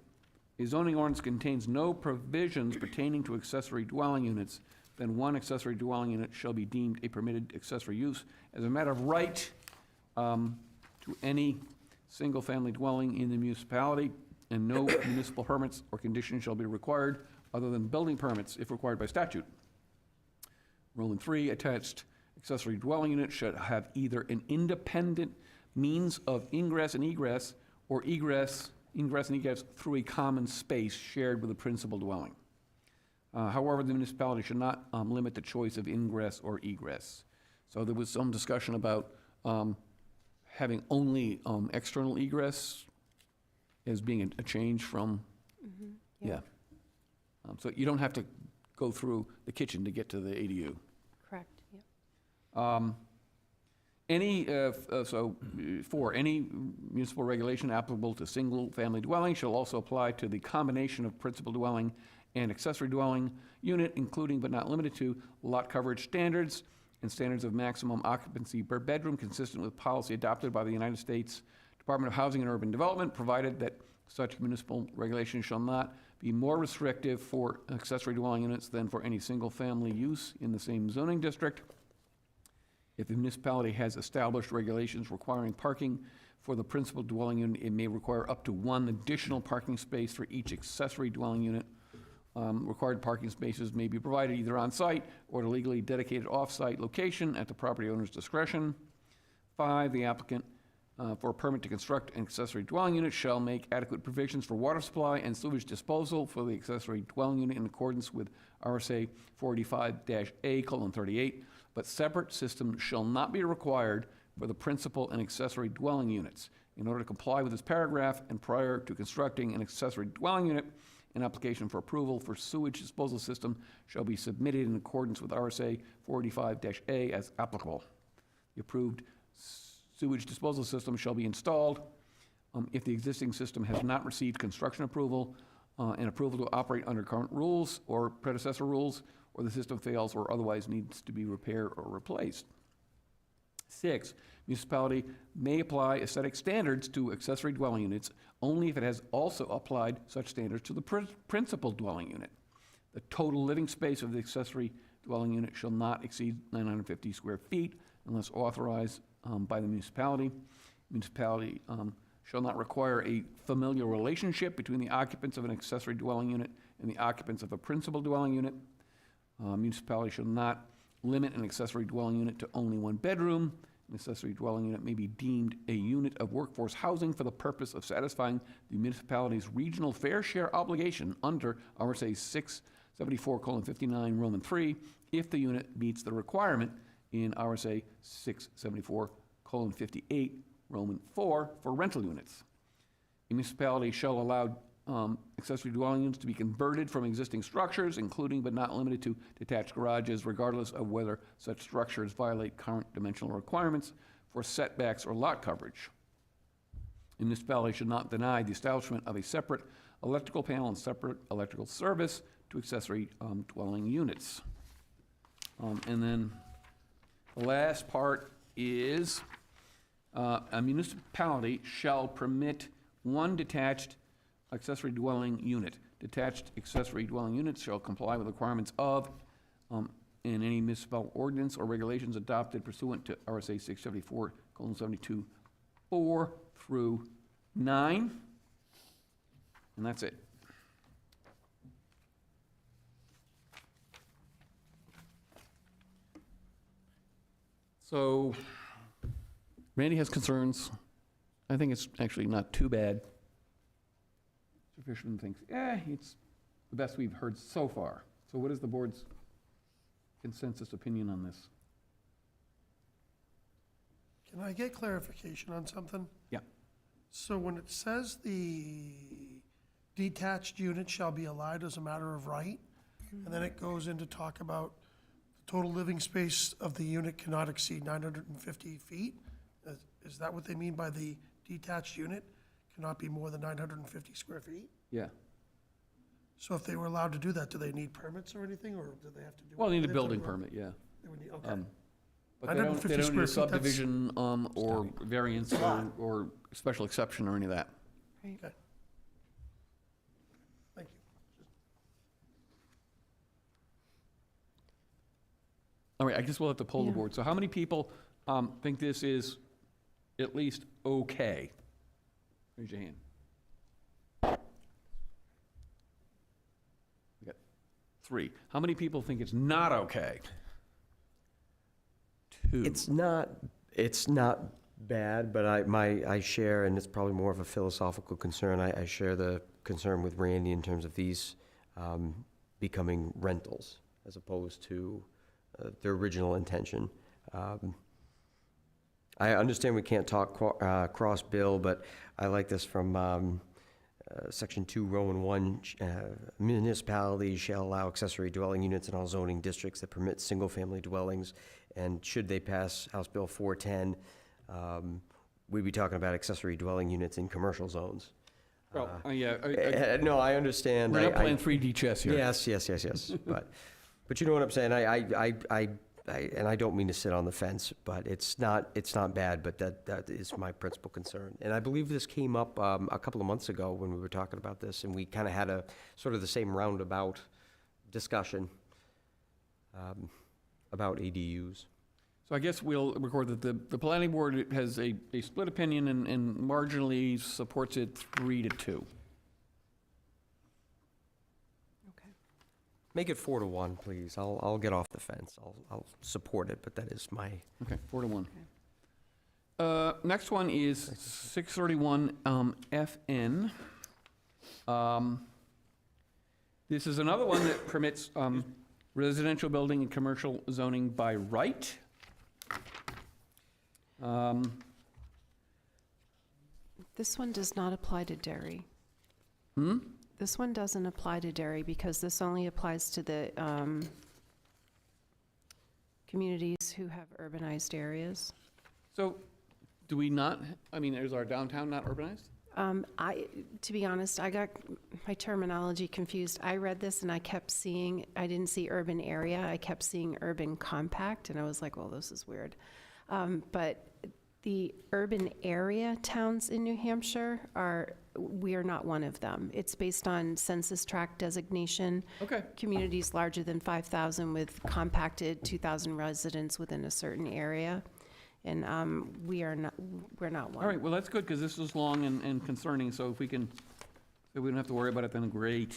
a zoning ordinance contains no provisions pertaining to accessory dwelling units, then one accessory dwelling unit shall be deemed a permitted accessory use as a matter of right to any single-family dwelling in the municipality, and no municipal permits or conditions shall be required other than building permits if required by statute. Roman 3, attached accessory dwelling unit should have either an independent means of ingress and egress, or ingress and egress through a common space shared with the principal dwelling. However, the municipality should not limit the choice of ingress or egress. So there was some discussion about having only external egress as being a change from, yeah. So you don't have to go through the kitchen to get to the ADU. Correct, yeah. Four, any municipal regulation applicable to single-family dwelling shall also apply to the combination of principal dwelling and accessory dwelling unit, including but not limited to lot coverage standards and standards of maximum occupancy per bedroom consistent with policy adopted by the United States Department of Housing and Urban Development, provided that such municipal regulation shall not be more restrictive for accessory dwelling units than for any single-family use in the same zoning district. If the municipality has established regulations requiring parking For the principal dwelling unit, it may require up to one additional parking space for each accessory dwelling unit. Required parking spaces may be provided either on-site or at a legally dedicated off-site location at the property owner's discretion. 5, the applicant for a permit to construct an accessory dwelling unit shall make adequate provisions for water supply and sewage disposal for the accessory dwelling unit in accordance with RSA 485-A:38, but separate systems shall not be required for the principal and accessory dwelling units. In order to comply with this paragraph and prior to constructing an accessory dwelling unit, an application for approval for sewage disposal system shall be submitted in accordance with RSA 485-A as applicable. The approved sewage disposal system shall be installed if the existing system has not received construction approval and approval to operate under current rules or predecessor rules, or the system fails or otherwise needs to be repaired or replaced. 6, municipality may apply aesthetic standards to accessory dwelling units only if it has also applied such standards to the principal dwelling unit. The total living space of the accessory dwelling unit shall not exceed 950 square feet unless authorized by the municipality. Municipality shall not require a familial relationship between the occupants of an accessory dwelling unit and the occupants of a principal dwelling unit. Municipality shall not limit an accessory dwelling unit to only one bedroom. An accessory dwelling unit may be deemed a unit of workforce housing for the purpose of satisfying the municipality's regional fair share obligation under RSA 674:59 Roman 3 if the unit meets the requirement in RSA 674:58 Roman 4 for rental units. A municipality shall allow accessory dwelling units to be converted from existing structures, including but not limited to detached garages, regardless of whether such structures violate current dimensional requirements for setbacks or lot coverage. A municipality should not deny the establishment of a separate electrical panel and separate electrical service to accessory dwelling units. And then the last part is a municipality shall permit one detached accessory dwelling unit. Detached accessory dwelling units shall comply with the requirements of in any municipal ordinance or regulations adopted pursuant to RSA 674:72 4 through 9. And that's it. So Randy has concerns. I think it's actually not too bad. Mr. Fishman thinks, it's the best we've heard so far. So what is the board's consensus opinion on this? Can I get clarification on something? Yeah. So when it says the detached unit shall be allowed as a matter of right, and then it goes into talk about the total living space of the unit cannot exceed 950 feet, is that what they mean by the detached unit cannot be more than 950 square feet? Yeah. So if they were allowed to do that, do they need permits or anything, or do they have to do? Well, they need a have to building do permit, yeah. They would need, okay. But they don't 150 need a square feet, that's- subdivision or variance or special exception or any of that. Okay. Thank you. All right, I guess we'll have to poll the Yeah. board. So how many people think this is at least okay? Raise your hand. We got 3. How many people think it's not okay? 2. It's not bad, but I share, and it's probably more of a philosophical concern. I share the concern with Randy in terms of these becoming rentals as opposed to their original intention. I understand we can't talk cross-bill, but I like this from Section 2, Roman 1. Municipalities shall allow accessory dwelling units in all zoning districts that permit single-family dwellings. And should they pass House Bill 410, we'd be talking about accessory dwelling units in commercial zones. Well, yeah. No, I understand. We're not playing 3D chess here. Yes. But you know what I'm saying? And I don't mean to sit on the fence, but it's not bad, but that is my principal concern. And I believe this came up a couple of months ago when we were talking about this, and we kind of had a sort of the same roundabout discussion about ADUs. So I guess we'll record that the planning board has a split opinion and marginally supports it 3-2. Okay. Make it 4-1, please. I'll get off the fence. I'll support it, but that is my, Okay, 4-1. Next one is 631 FN. This is another one that permits residential building and commercial zoning by right. This one does not apply to Derry. This one doesn't apply to Derry because this only applies to the communities who have urbanized areas. So do we not, I mean, is our downtown not urbanized? To be honest, I got my terminology confused. I read this and I kept seeing, I didn't see urban area, I kept seeing urban compact, and I was like, well, this is weird. But the urban area towns in New Hampshire we are not one of them. It's based on census tract designation. Okay. Communities larger than 5,000 with compacted 2,000 residents within a certain area. And we're not one. All right, well, that's good, because this is long and concerning, so if we can, so we don't have to worry about it, then great.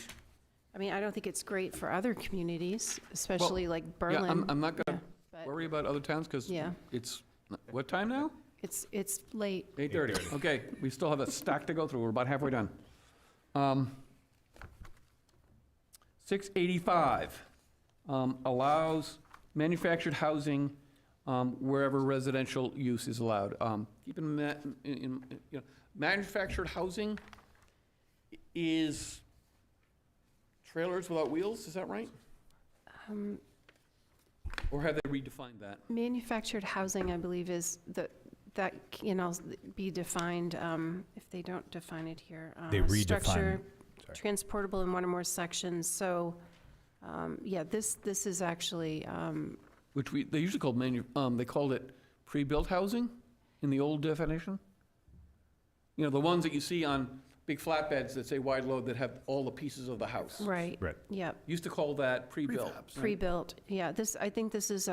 I mean, I don't think it's great for other communities, especially like Yeah, Berlin. I'm not gonna but worry about other towns, because Yeah. it's, what time now? It's late. 8:30. Okay, we still have a stack to go through, we're about halfway done. 685 allows manufactured housing wherever residential use is allowed. Keeping that manufactured housing is trailers without wheels, is that right? Or have they redefined that? Manufactured housing, I believe, is that can also be defined, if they don't define it here. They redefine, Structure, sorry. transportable in one or more sections. So, yeah, this is actually, Which they usually called they called it pre-built housing in the old definition. You know, the ones that you see on big flatbeds that say wide load that have all the pieces of the house. right, Right. yeah, Used to call that pre-built. Prefabs. right? pre-built. Yeah, I think this is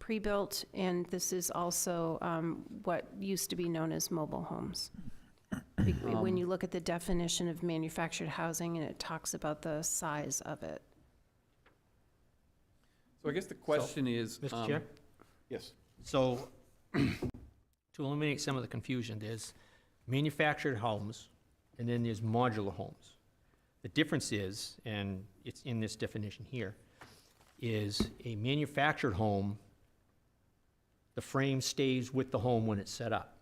pre-built, and this is also what used to be known as mobile homes. When you look at the definition of manufactured housing, and it talks about the size of it. So I guess the question is. Mr. Chair? Yes. So, to eliminate some of the confusion, there's manufactured homes, and then there's modular homes. The difference is, and it's in this definition here, is a manufactured home, the frame stays with the home when it's set up.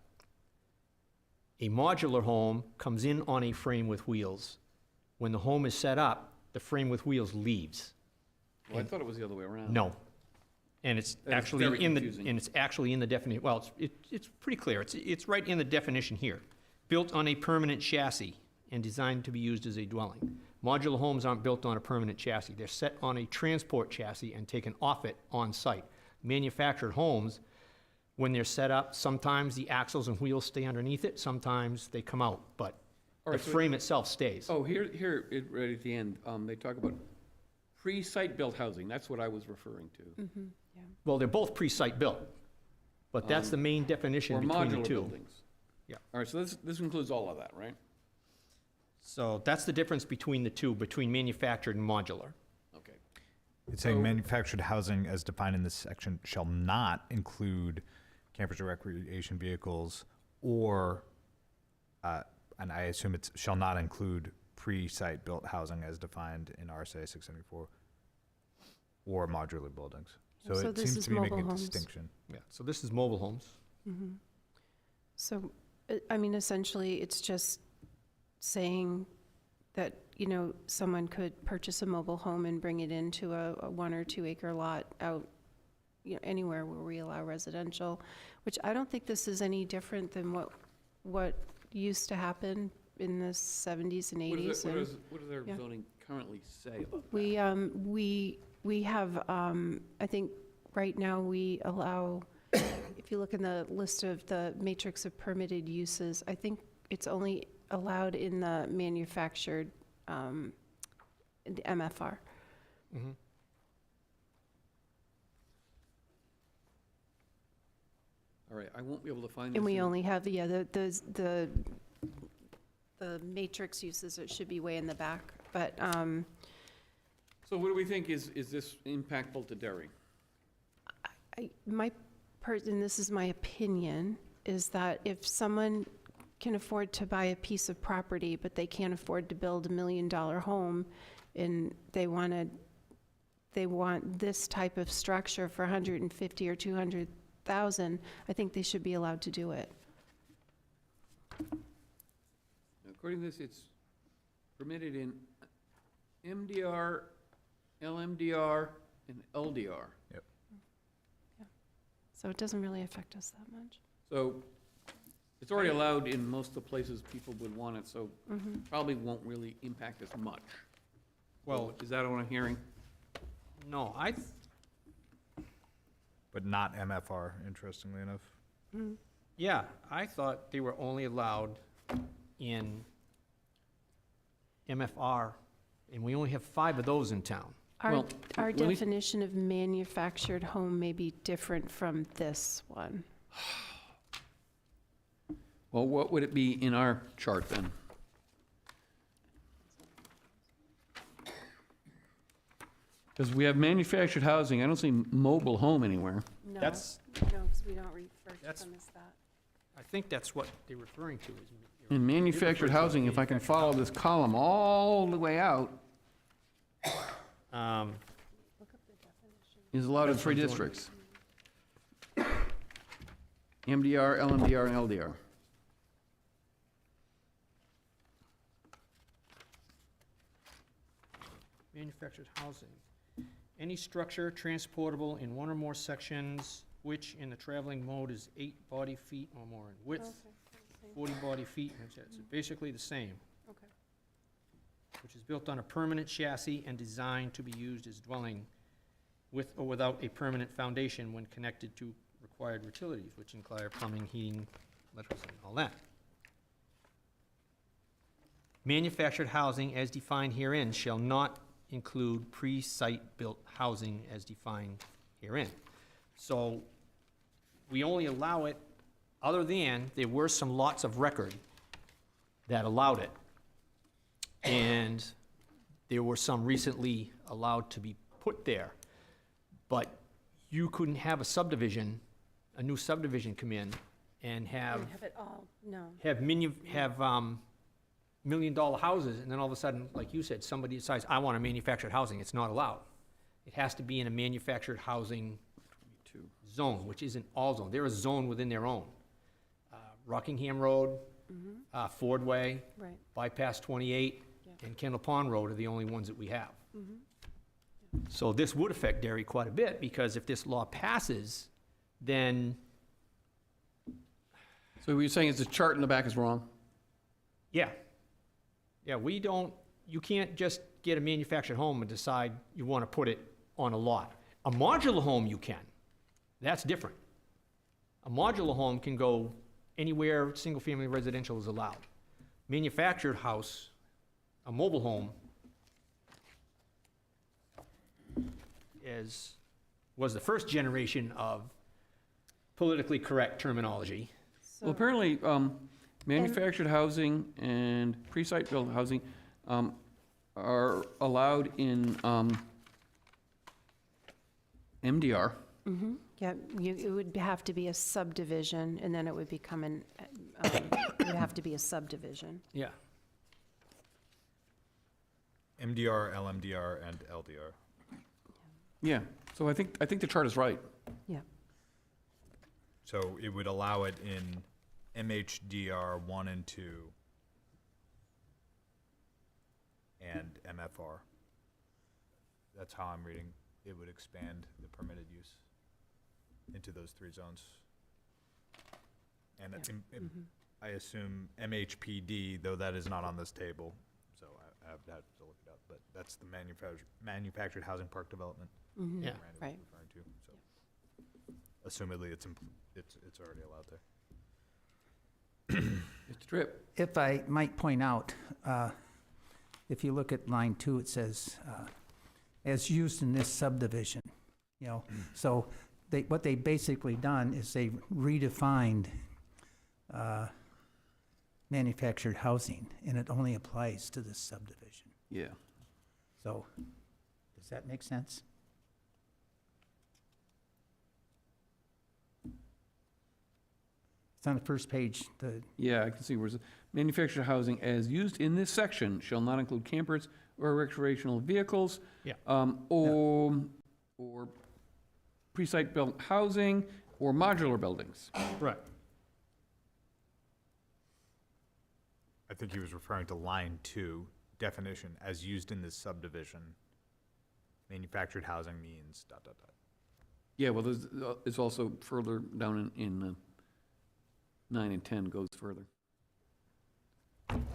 A modular home comes in on a frame with wheels. When the home is set up, the frame with wheels leaves. Well, I thought it was the other way around. No. And it's That is actually very in the, confusing. and it's actually in the definition, well, it's pretty clear. It's right in the definition here. Built on a permanent chassis and designed to be used as a dwelling. Modular homes aren't built on a permanent chassis. They're set on a transport chassis and taken off it on site. Manufactured homes, when they're set up, sometimes the axles and wheels stay underneath it, sometimes they come out, but All the right, so- frame itself stays. Oh, right at the end, they talk about pre-site built housing. That's what I was referring to. Well, they're both pre-site built, but that's the main definition Or between the modular two. buildings. Yeah. All right, so this includes all of that, right? So that's the difference between the two, between manufactured and modular. Okay. It's saying So- manufactured housing as defined in this section shall not include campers or recreation vehicles or, and I assume it shall not include pre-site built housing as defined in RSA 674 or modular buildings. So So it this seems is to be making a mobile homes. distinction. Yeah, so this is mobile homes. So, I mean, essentially, it's just saying that, someone could purchase a mobile home and bring it into a 1 or 2 acre lot out, anywhere where we allow residential, which I don't think this is any different than what used to happen in the 70s and 80s. What does our yeah. zoning currently say about that? We have, I think, right now, we allow, if you look in the list of the matrix of permitted uses, I think it's only allowed in the manufactured, the MFR. All right, I won't be able to find this. And we in- only have, the matrix uses, it should be way in the back, but, So what do we think is this impactful to Derry? and this is my opinion, is that if someone can afford to buy a piece of property, but they can't afford to build $1 million home, and they want this type of structure for 150 or 200,000, I think they should be allowed to do it. According to this, it's permitted in MDR, LMDR, and LDR. So it doesn't really affect us that much. So it's already allowed in most of the places people would want it, so probably won't really impact us much. Well, Is that what I'm hearing? no, But not MFR, interestingly enough. yeah, I thought they were only allowed in MFR, and we only have 5 of those in town. Well, Our let me- definition of manufactured home may be different from this one. Well, what would it be in our chart then? Because we have manufactured housing, I don't see mobile home anywhere. No, That's- no, because we don't refer to That's- them as that. I think that's what they're referring to. In manufactured housing, if I can follow this column all the way out, is allowed in That's 3 what I'm doing. districts. MDR, LMDR, and LDR. Manufactured housing. Any structure transportable in one or more sections which in the traveling mode is 8 body feet or more in width, 40 body feet, and it's basically the same. Okay. Which is built on a permanent chassis and designed to be used as dwelling with or without a permanent foundation when connected to required utilities, which include plumbing, heating, electricity, all that. Manufactured housing as defined herein shall not include pre-site built housing as defined herein. So we only allow it, other than there were some lots of record that allowed it. And there were some recently allowed to be put there. But you couldn't have a subdivision, a new subdivision come in and have Have it all, no. million-dollar houses, and then all of a sudden, like you said, somebody decides, I want a manufactured housing. It's not allowed. It has to be in a manufactured housing zone, which isn't all zone. They're a zone within their own. Rockingham Road, Ford Way, Right. Bypass 28, Yeah. and Kendall Pond Road are the only ones that we have. So this would affect Derry quite a bit, because if this law passes, then, So what you're saying is the chart in the back is wrong? yeah. Yeah, we don't, you can't just get a manufactured home and decide you want to put it on a lot. A modular home you can. That's different. A modular home can go anywhere single-family residential is allowed. Manufactured house, a mobile home, was the first generation of politically correct terminology. Well, apparently, manufactured housing and pre-site built housing are allowed in MDR. Yeah, it would have to be a subdivision, and then it would become it would have to be a subdivision. Yeah. MDR, LMDR, and LDR. Yeah, so I think the chart is right. Yeah. So it would allow it in MHDR 1 and 2 and MFR. That's how I'm reading. It would expand the permitted use into those 3 zones. And I assume MHPD, though that is not on this table, so I have to look it up, but that's the manufactured housing park development Yeah. Randy was Right. referring to, so. Assumedly, it's already allowed there. It's drip. If I might point out, if you look at line 2, it says, as used in this subdivision, you know, so what they basically done is they redefined manufactured housing, and it only applies to this subdivision. Yeah. So, does that make sense? It's on the first page, Yeah, I can see where it's, manufactured housing as used in this section shall not include campers or recreational vehicles. Yeah. Or pre-site built housing or modular buildings. Right. I think he was referring to line 2, definition, as used in this subdivision. Manufactured housing means ... Yeah, well, there's, it's also further down in 9 and 10 goes further,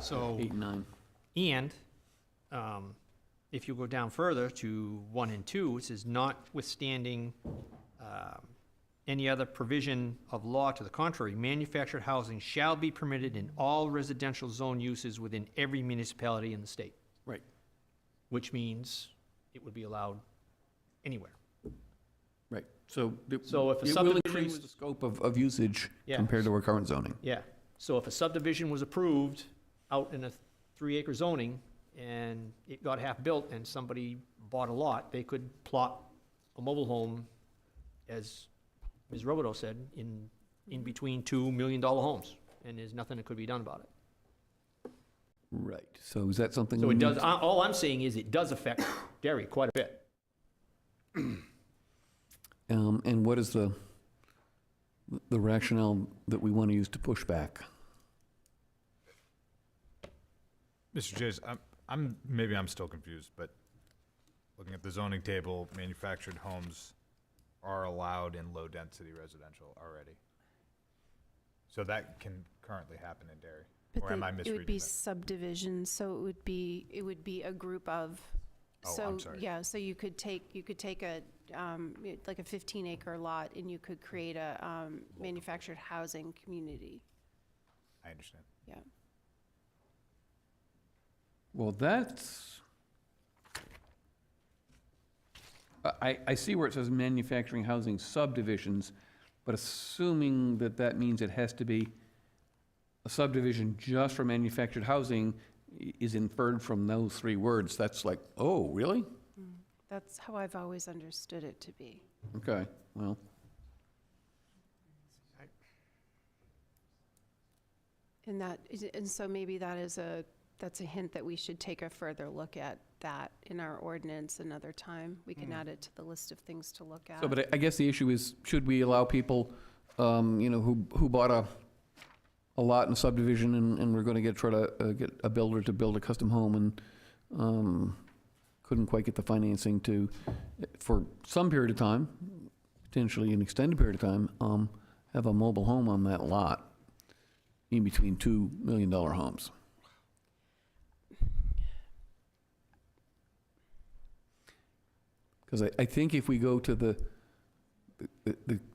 So, 8 and 9. and if you go down further to 1 and 2, it says notwithstanding any other provision of law to the contrary, manufactured housing shall be permitted in all residential zone uses within every municipality in the state. Right. Which means it would be allowed anywhere. Right, so. So if a It will subdivision increase was- the scope of usage Yeah. compared to our current zoning. Yeah, so if a subdivision was approved out in a 3-acre zoning and it got half-built and somebody bought a lot, they could plot a mobile home, as Ms. Robideau said, in between $2 million homes, and there's nothing that could be done about it. Right, so is that something? So we it does, need- all I'm saying is it does affect Derry quite a bit. And what is the rationale that we want to use to push back? Mr. Chase, maybe I'm still confused, but looking at the zoning table, manufactured homes are allowed in low-density residential already. So that can currently happen in Derry, But or am I It would misreading be that? subdivisions, so it would be a group of, Oh, so, I'm sorry. yeah, so you could take a, like a 15-acre lot, and you could create a manufactured housing community, I understand. yeah. Well, that's, I see where it says manufacturing housing subdivisions, but assuming that that means it has to be a subdivision just for manufactured housing is inferred from those 3 words. That's like, oh, really? That's how I've always understood it to be. Okay, well, And so maybe that's a hint that we should take a further look at that in our ordinance another time. We can add it to the list of things to look at. so, but I guess the issue is, should we allow people, who bought a lot in a subdivision and we're gonna try to get a builder to build a custom home and, couldn't quite get the financing to, for some period of time, potentially an extended period of time, have a mobile home on that lot in between $2 million homes. Because I think if we go to the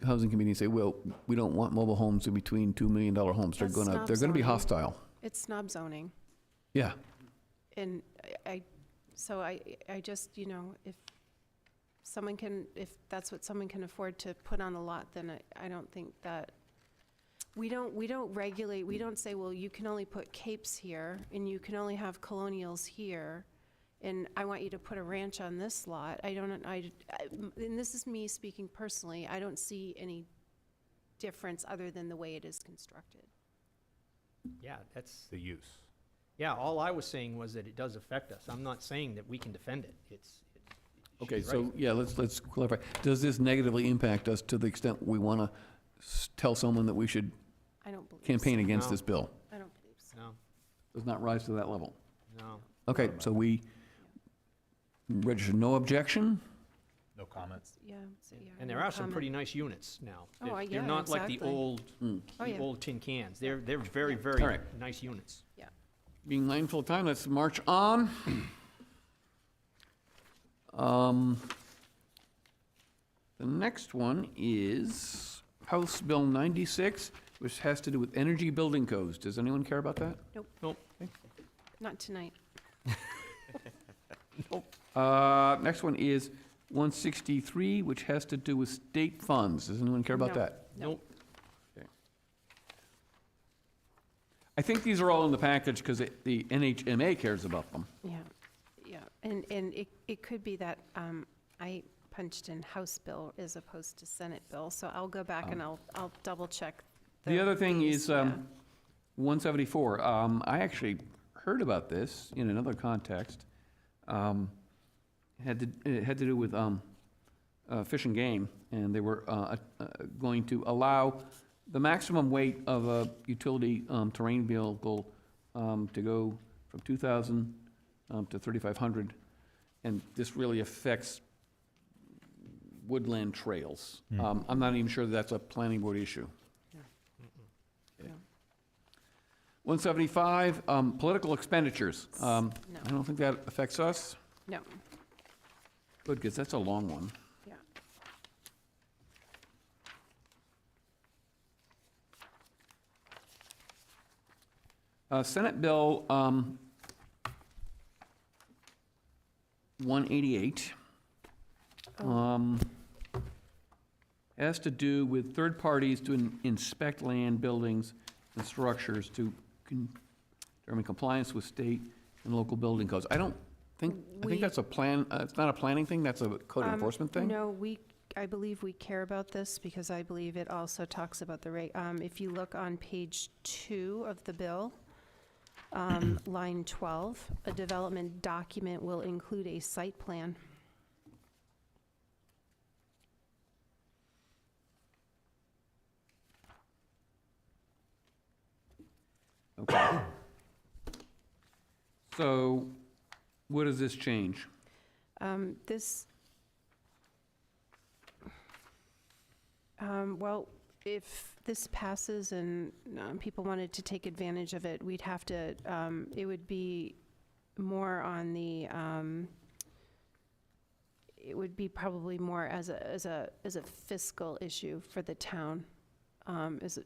housing committee and say, well, we don't want mobile homes in between $2 million homes, they're That's gonna not be zoning. hostile. It's snob zoning. Yeah, And so I just, if that's what someone can afford to put on a lot, then I don't think that, we don't regulate, we don't say, well, you can only put capes here, and you can only have colonials here, and I want you to put a ranch on this lot. And this is me speaking personally, I don't see any difference other than the way it is constructed. Yeah, that's, The use. yeah, all I was saying was that it does affect us. I'm not saying that we can defend it. okay, she's so, right. yeah, let's clarify. Does this negatively impact us to the extent we want to tell someone that we should I don't believe so. campaign against No. this bill? I don't believe so. No, Does not rise to that level? no. Okay, so we register no objection? No comments? Yeah, so, yeah. And no there are some comment. pretty nice units now. Oh, They're- yeah, They're not like the exactly. old, Hmm. Oh, the yeah. old tin cans. They're very, Yeah. very All right. nice units. Being mindful of time, let's march on. The next one is House Bill 96, which has to do with energy building codes. Does anyone care about that? Not tonight. Next one is 163, which has to do with state funds. Does anyone care about No. that? Nope. I think these are all in the package because the NHMA cares about them. Yeah, yeah, and it could be that I punched in House bill as opposed to Senate bill, so I'll go back and I'll double check. The other thing fees, is yeah. 174. I actually heard about this in another context. It had to do with Fish and Game, and they were going to allow the maximum weight of a utility terrain vehicle to go from 2,000 to 3,500, and this really affects woodland trails. I'm not even sure that's a planning board issue. Okay. 175, political expenditures. I don't think that affects us. No, Good, because that's a long one. yeah. Senate Bill 188 has to do with third parties to inspect land, buildings, and structures to determine compliance with state and local building codes. I think that's a plan, it's not a planning thing, that's a code enforcement thing? No, I believe we care about this because I believe it also talks about if you look on page 2 of the bill, line 12, a development document will include a site plan. Okay. So, what does this change? Well, if this passes and people wanted to take advantage of it, we'd have to, it would be more on the, it would be probably more as a fiscal issue for the town.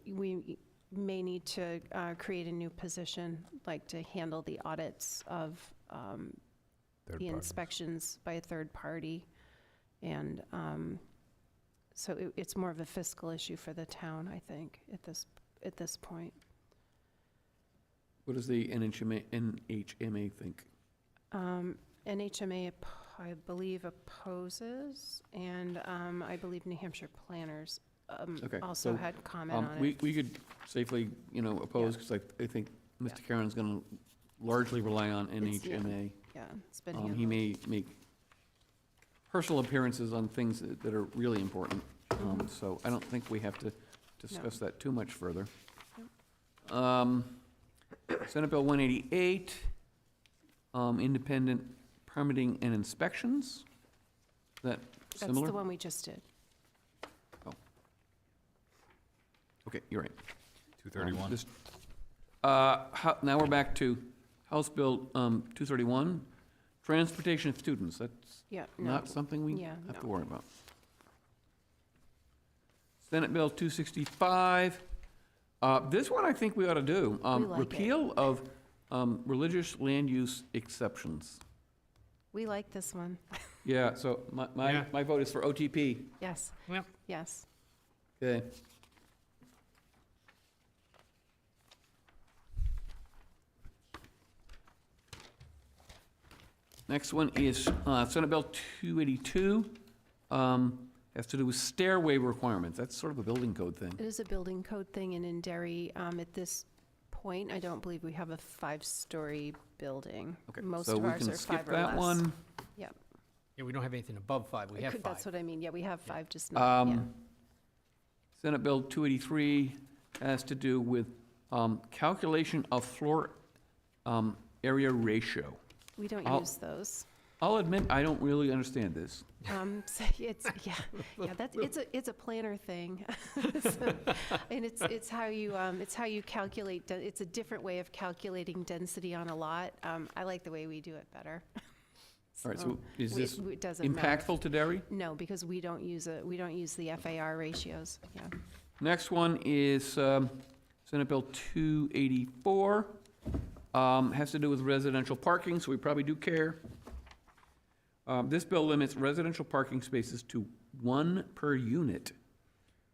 We may need to create a new position, like to handle the audits of the inspections by a third party. And so it's more of a fiscal issue for the town, I think, at this point. What does the NHMA think? NHMA, I believe, opposes, and I believe New Hampshire planners Okay, also so, had comment on We it. could safely, oppose, because I think Mr. Karen's going to largely rely on It's- yeah. NHMA. Yeah, it's been He handled. may make personal appearances on things that are really important. So I don't think we have to discuss that too much further. Senate Bill 188, independent permitting and inspections. Is that That's similar? the one we just did. Okay, you're right. 231. Now we're back to House Bill 231, transportation of students. That's Yeah, no. not something we Yeah, have to no. worry about. Senate Bill 265. This one I think we ought to do. like it. Repeal of religious land use exceptions. We like this one. Yeah, so Yeah. my vote is for OTP. Yes, Yep. yes. Okay. Next one is Senate Bill 282. Has to do with stairway requirements. That's sort of a building code thing. It is a building code thing, and in Derry, at this point, I don't believe we have a 5-story building. Okay, Most so of we ours can are skip 5 or that less. one. Yep. Yeah, we don't have anything above 5, we have 5. That's what I mean, yeah, we have 5, just not, yeah. Senate Bill 283 has to do with calculation of floor area ratio. We don't I'll- use those. I'll admit, I don't really understand this. So it's, it's a planner thing. So- And it's how you calculate, it's a different way of calculating density on a lot. I like the way we do it better. All right, so is this it doesn't matter. impactful to Derry? No, because we don't use the FAR ratios, yeah. Next one is Senate Bill 284. Has to do with residential parking, so we probably do care. This bill limits residential parking spaces to 1 per unit,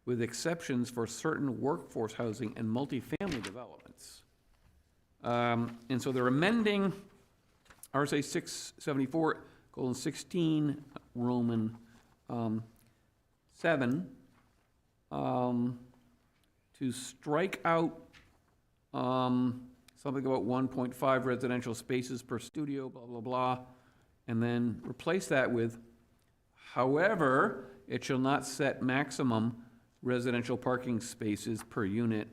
with exceptions for certain workforce housing and multifamily developments. And so they're amending RSA 674:16, Roman 7, to strike out something about 1.5 residential spaces per studio, blah, blah, blah, and then replace that with, however, it shall not set maximum residential parking spaces per unit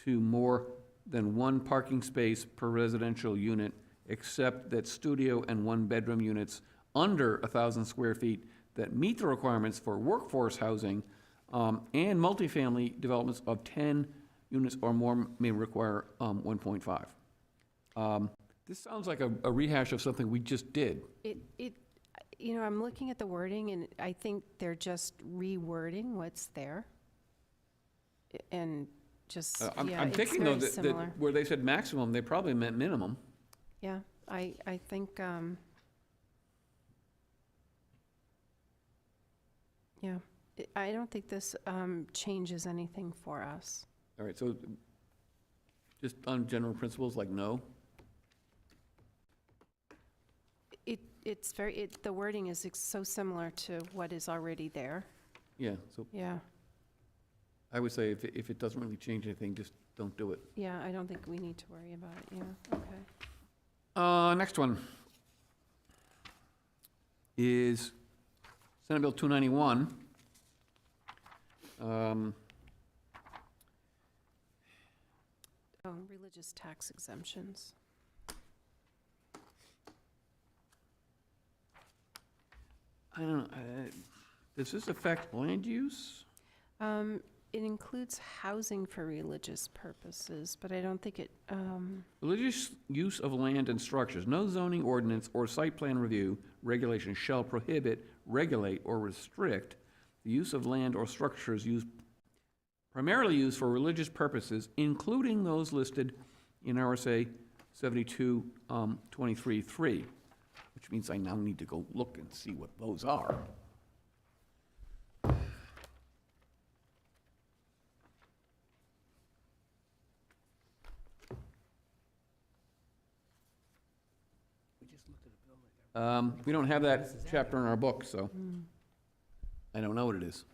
to more than 1 parking space per residential unit, except that studio and 1-bedroom units under 1,000 square feet that meet the requirements for workforce housing and multifamily developments of 10 units or more may require 1.5. This sounds like a rehash of something we just did. I'm looking at the wording, and I think they're just rewording what's there. And just, I'm it's thinking, though, very similar. that where they said maximum, they probably meant minimum. Yeah, I think, yeah, I don't think this changes anything for us. All right, so just on general principles, like no? The wording is so similar to what is already there. Yeah, so Yeah, I would say if it doesn't really change anything, just don't do it. yeah, I don't think we need to worry about it, yeah, okay. Next one is Senate Bill 291. Religious tax exemptions. I don't know, does this affect land use? It includes housing for religious purposes, but I don't think it, Religious use of land and structures. No zoning ordinance or site plan review regulation shall prohibit, regulate, or restrict the use of land or structures primarily used for religious purposes, including those listed in RSA 72:23(3), which means I now need to go look and see what those are. We don't have that chapter in our book, so I don't know what it is.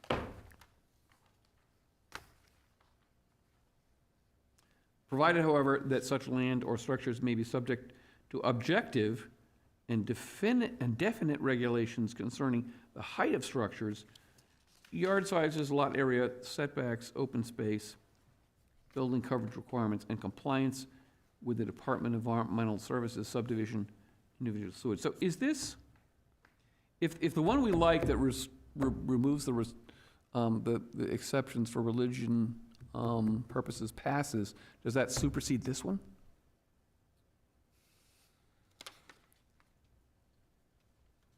Provided, however, that such land or structures may be subject to objective and definite regulations concerning the height of structures, yard sizes, lot area, setbacks, open space, building coverage requirements, and compliance with the Department of Environmental Services subdivision individual sewage. So is this, if the one we like that removes the exceptions for religion purposes passes, does that supersede this one?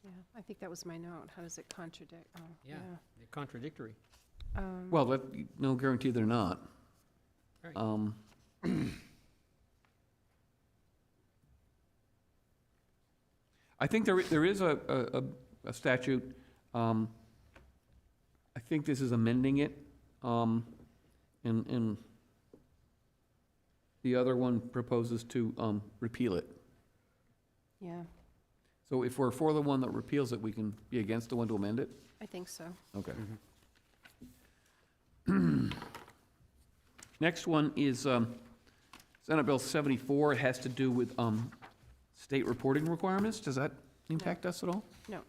yeah, I think that was my note. How does it contradict? Oh, Yeah. They're contradictory. Well, no guarantee they're not. Right. I think there is a statute, I think this is amending it, and the other one proposes to repeal it. Yeah, So if we're for the one that repeals it, we can be against the one to amend it? I think so. Okay. Next one is Senate Bill 74. It has to do with state reporting requirements. Does that impact us at all? No.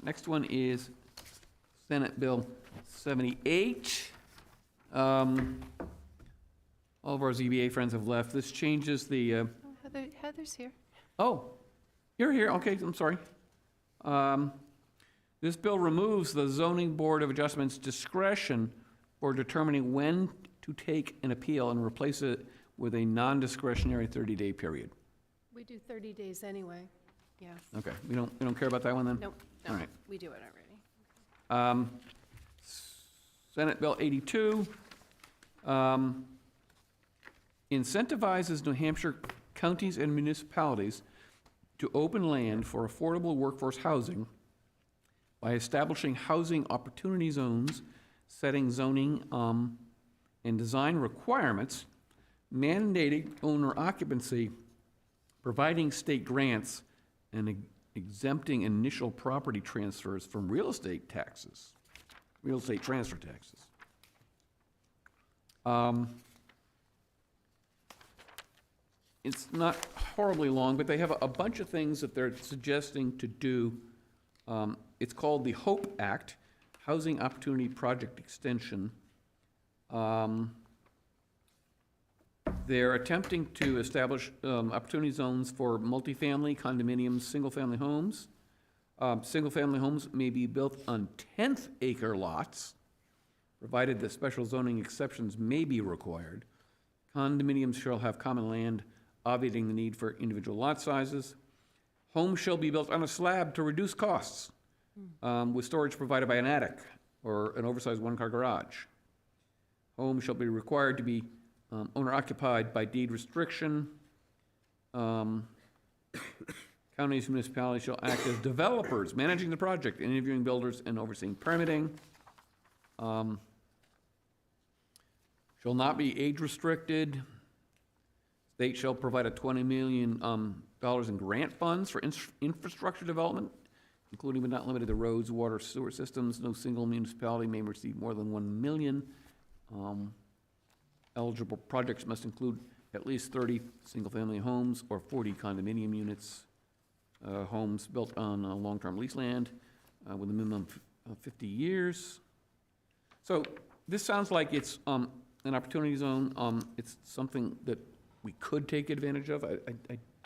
Next one is Senate Bill 78. All of our ZBA friends have left. This changes the, Oh, Heather's here. oh, you're here, okay, I'm sorry. This bill removes the zoning board of adjustment's discretion for determining when to take an appeal and replace it with a non-discretionary 30-day period. We do 30 days anyway. Yeah. Okay, we don't care about that one then? Nope, All no, right. we do it already. Senate Bill 82. incentivizes New Hampshire counties and municipalities to open land for affordable workforce housing by establishing housing opportunity zones, setting zoning and design requirements, mandating owner occupancy, providing state grants, and exempting initial property transfers from real estate taxes, real estate transfer taxes. It's not horribly long, but they have a bunch of things that they're suggesting to do. It's called the HOPE Act, Housing Opportunity Project Extension. They're attempting to establish opportunity zones for multifamily, condominiums, single-family homes. Single-family homes may be built on 10th-acre lots, provided that special zoning exceptions may be required. Condominiums shall have common land, obviating the need for individual lot sizes. Homes shall be built on a slab to reduce costs, with storage provided by an attic or an oversized one-car garage. Homes shall be required to be owner-occupied by deed restriction. Counties and municipalities shall act as developers, managing the project, interviewing builders, and overseeing permitting. Shall not be age-restricted. State shall provide a $20 million in grant funds for infrastructure development, including but not limited to roads, water, sewer systems. No single municipality may receive more than $1 million. Eligible projects must include at least 30 single-family homes or 40 condominium units. Homes built on long-term lease land with a minimum of 50 years. So this sounds like it's an opportunity zone. It's something that we could take advantage of. I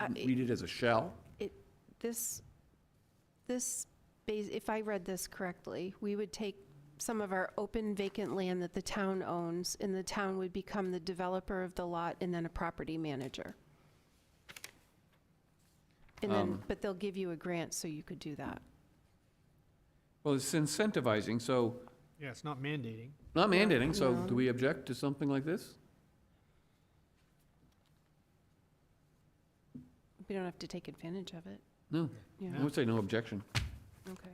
didn't read it as a shall. If I read this correctly, we would take some of our open vacant land that the town owns, and the town would become the developer of the lot and then a property manager. And then, but they'll give you a grant so you could do that. Well, it's incentivizing, so, Yeah, it's not mandating. not mandating, so No. do we object to something like this? We don't have to take advantage of it. No, Yeah, I would say no objection. okay.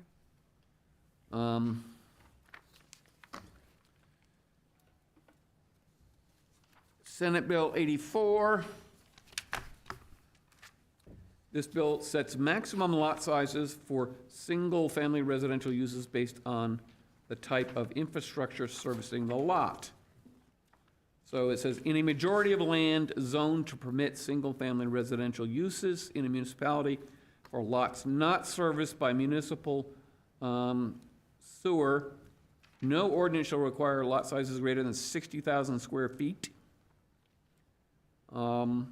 Senate Bill 84. This bill sets maximum lot sizes for single-family residential uses based on the type of infrastructure servicing the lot. So it says, in a majority of land zoned to permit single-family residential uses in a municipality for lots not serviced by municipal sewer, no ordinance shall require lot sizes greater than 60,000 square feet. For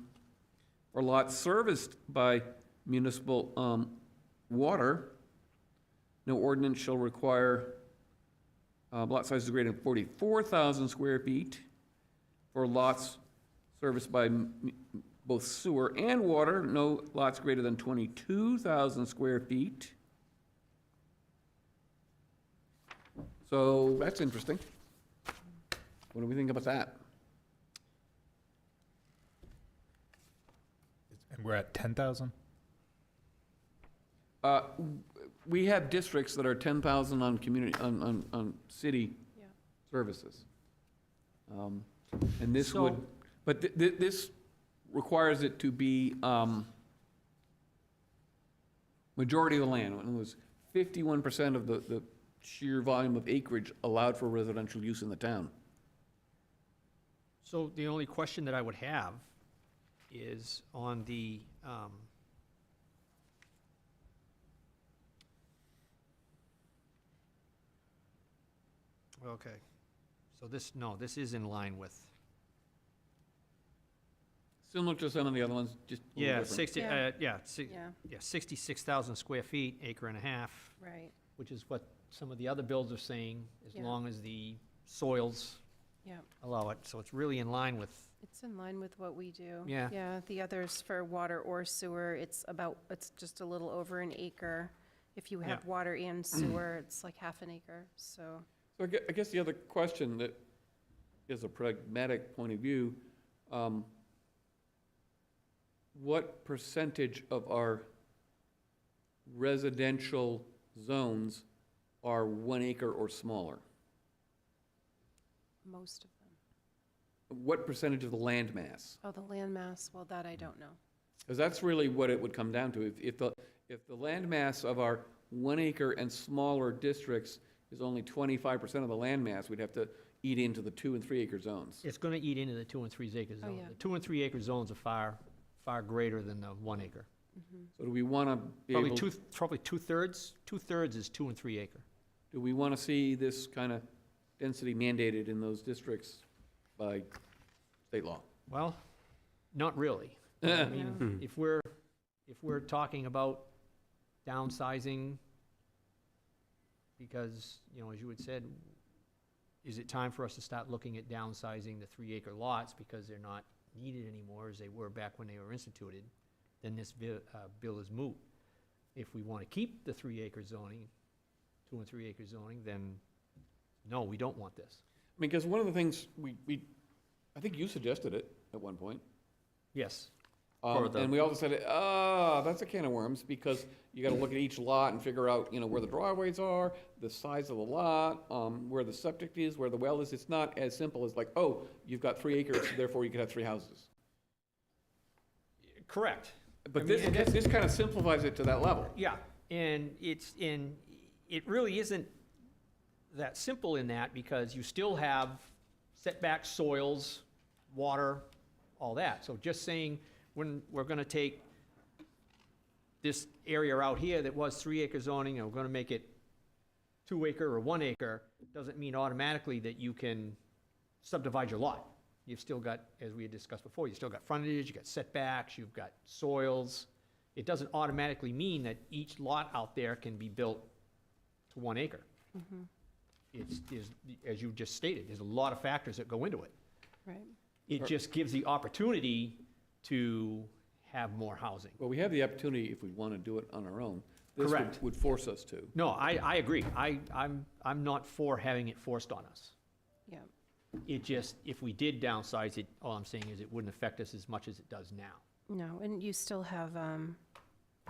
lots serviced by municipal water, no ordinance shall require lot sizes greater than 44,000 square feet. For lots serviced by both sewer and water, no lots greater than 22,000 square feet. So that's interesting. What do we think about that? And we're at 10,000? We have districts that are 10,000 on community, on city Yeah. services. And this So- would, but this requires it to be majority of the land. It was 51% of the sheer volume of acreage allowed for residential use in the town. So the only question that I would have is on the, okay, so this, no, this is in line with, Similar to some of the other ones, just a little yeah, different. 60, Yeah. yeah, 66,000 square feet, acre and a half, Right, which is what some of the other bills are saying, as Yeah. long as the soils yeah. allow it. So it's really in line with, It's in line with what we do. Yeah. Yeah, the others for water or sewer, it's just a little over an acre. If you have Yeah. water and sewer, it's like half an acre, so. So I guess the other question that is a pragmatic point of view, what percentage of our residential zones are 1 acre or smaller? Most of them. What percentage of the land mass? Oh, the land mass, well, that I don't know. Because that's really what it would come down to. If the land mass of our 1 acre and smaller districts is only 25% of the land mass, we'd have to eat into the 2 and 3 acre zones. It's gonna eat into the 2 and 3 acre Oh, zone. yeah. The 2 and 3 acre zones are far greater than the 1 acre. So do we want to be Probably able, probably two-thirds is 2 and 3 acre. do we want to see this kind of density mandated in those districts by state law? Well, not really. I mean, if we're talking about downsizing, because, you know, as you had said, is it time for us to start looking at downsizing the 3 acre lots because they're not needed anymore as they were back when they were instituted? Then this bill is moot. If we want to keep the 3 acre zoning, 2 and 3 acre zoning, then no, we don't want this. I mean, because one of the things I think you suggested it at one point. Yes. For the- And we also said, that's a can of worms, because you gotta look at each lot and figure out, you know, where the driveways are, the size of the lot, where the septic is, where the well is. It's not as simple as like, oh, you've got 3 acres, therefore you could have 3 houses. Correct. But I mean, and that's- this kind of simplifies it to that level. Yeah, and it really isn't that simple in that, because you still have setback soils, water, all that. So just saying, when we're gonna take this area out here that was 3 acre zoning, and we're gonna make it 2 acre or 1 acre, doesn't mean automatically that you can subdivide your lot. You've still got, as we had discussed before, you've still got frontage, you've got setbacks, you've got soils. It doesn't automatically mean that each lot out there can be built to 1 acre. It's, as you just stated, there's a lot of factors that go into it. Right. It just gives the opportunity to have more housing. Well, we have the opportunity if we want to do it on our own. This Correct. would force us to. No, I agree. I'm not for having it forced on us. Yeah. It just, if we did downsize it, all I'm saying is it wouldn't affect us as much as it does now. No, and you still have,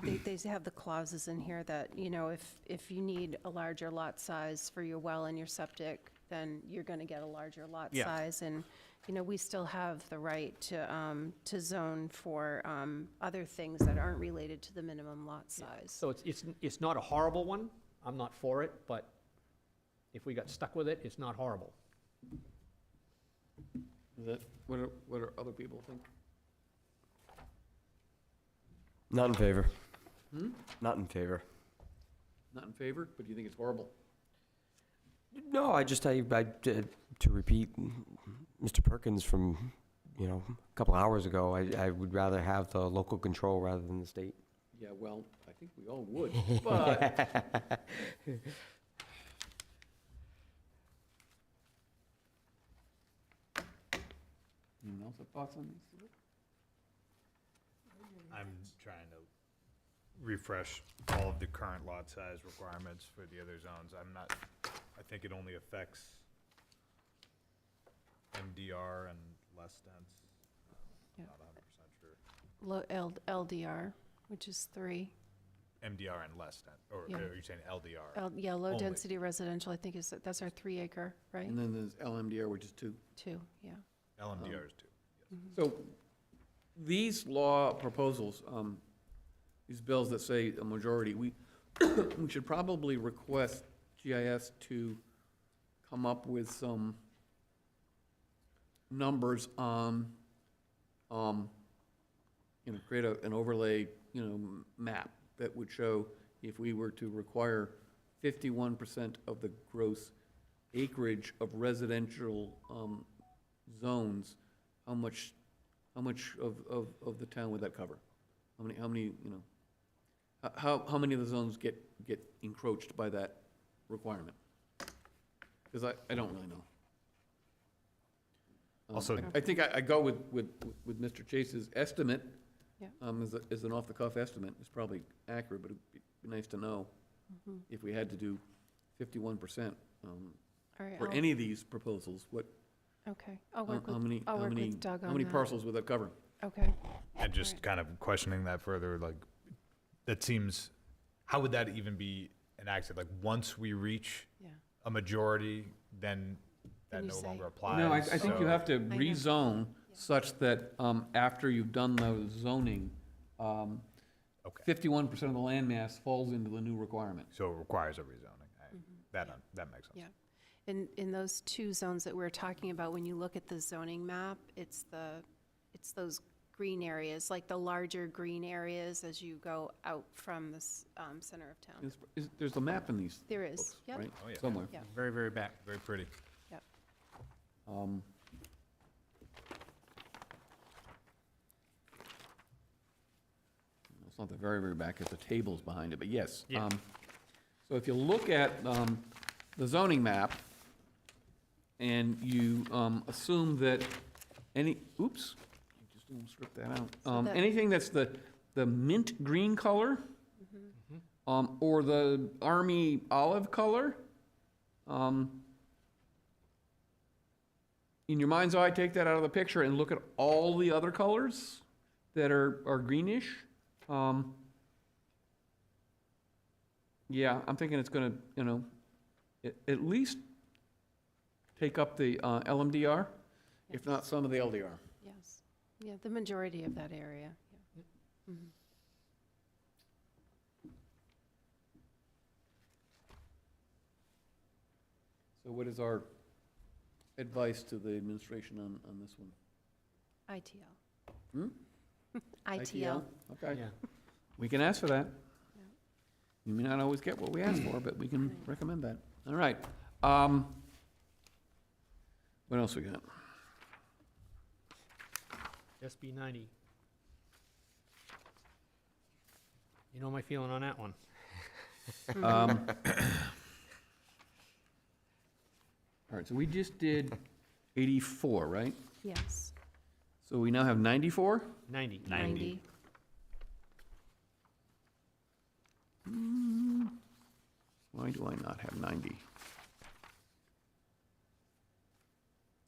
they have the clauses in here that, you know, if you need a larger lot size for your well and your septic, then you're going to get a larger lot Yeah. size. And, you know, we still have the right to zone for other things that aren't related to the minimum lot size. So it's not a horrible one. I'm not for it, but if we got stuck with it, it's not horrible. Is that, what do other people think? Not in favor. Not in favor. Not in favor, but do you think it's horrible? No, to repeat Mr. Perkins from, a couple hours ago, I would rather have the local control rather than the state. Yeah, well, I think we all would, but. Anyone else have thoughts on these? I'm trying to refresh all of the current lot size requirements for the other zones. I think it only affects MDR and less dense. Yeah. Not 100% sure. LDR, which is 3. MDR and less dense, or Yeah. are you saying LDR? Yeah, Only. low-density residential, I think that's our 3 acre, right? And then there's LMDR, which is 2. 2, yeah. LMDR is 2. So these law proposals, these bills that say a majority, we should probably request GIS to come up with some numbers on, create an overlay, map that would show if we were to require 51% of the gross acreage of residential zones, how much of the town would that cover? How many how many of the zones get encroached by that requirement? Because I don't really know. Also- I think I go with Mr. Chase's estimate. Yeah. As an off-the-cuff estimate. It's probably accurate, but it'd be nice to know if we had to do 51% All right, for any of these proposals, what, okay. I'll work how with many Doug on that. how many parcels would that cover? Okay, And just Right. kind of questioning that further, like, that seems, how would that even be enacted? Like, once we reach Yeah. a majority, then that Then you no say- longer applies? No, I think you so- have to know. rezone such that after you've done the zoning, Okay. 51% of the land mass falls into the new requirement. So it requires a rezoning. That makes sense. Yeah. In those two zones that we're talking about, when you look at the zoning map, it's those green areas, like the larger green areas as you go out from the center of town. There's a map in these There is, books, yep. right? Oh, yeah. Somewhere. Yeah. Very, very back. Very pretty. Yep. Um, It's not the very, very back, it's the tables behind it, but yes. Yeah. So if you look at the zoning map, and you assume that any, oops, just almost stripped that out. that- Anything that's the mint green color, or the army olive color, in your mind's eye, take that out of the picture and look at all the other colors that are greenish. Yeah, I'm thinking it's gonna, at least take up the LMDR, if not some of the LDR. Yes. Yeah, the majority of that area. Yeah. Mhm. So what is our advice to the administration on this one? ITL. Hmm? ITL. Okay, Yeah. we can ask for that. Yeah. We may not always get what we ask for, but we can Right. recommend that. All right. What else we got? SB 90. You know my feeling on that one. All right, so we just did 84, right? Yes. So we now have 94? 90. 90. Why do I not have 90?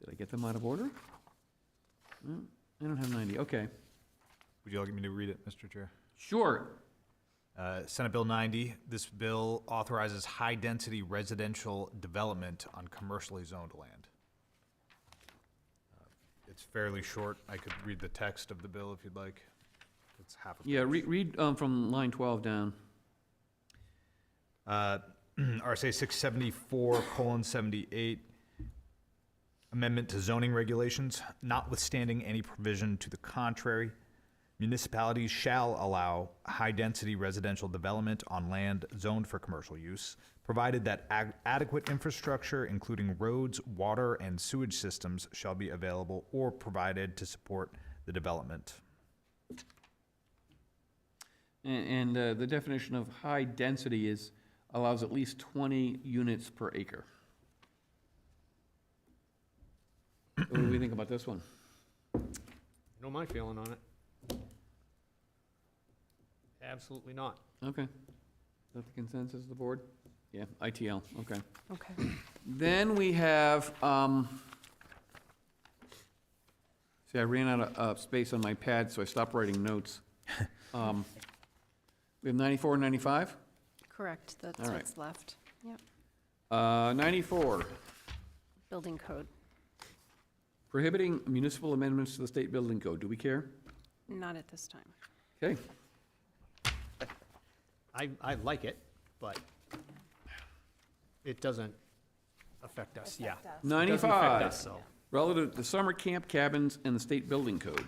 Did I get them out of order? No, I don't have 90, okay. Would you like me to read it, Mr. Chair? Sure. Senate Bill 90, this bill authorizes high-density residential development on commercially zoned land. It's fairly short. I could read the text of the bill if you'd like. It's half a page. Yeah, read from line 12 down. RSA 674:78, amendment to zoning regulations, notwithstanding any provision to the contrary, municipalities shall allow high-density residential development on land zoned for commercial use, provided that adequate infrastructure, including roads, water, and sewage systems, shall be available or provided to support the development. And the definition of high density is allows at least 20 units per acre. So what do we think about this one? You know my feeling on it. Absolutely not. Okay. Is that the consensus of the board? Yeah, ITL, okay. Okay. Then we have, see, I ran out of space on my pad, so I stopped writing notes. We have 94 and 95? Correct. That's All right. what's left. Yep. 94, Building code. prohibiting municipal amendments to the state building code. Do we care? Not at this time. Okay. I like it, but it doesn't affect us, yeah. It doesn't affect 95, us, so. relative to summer camp cabins and the state building code.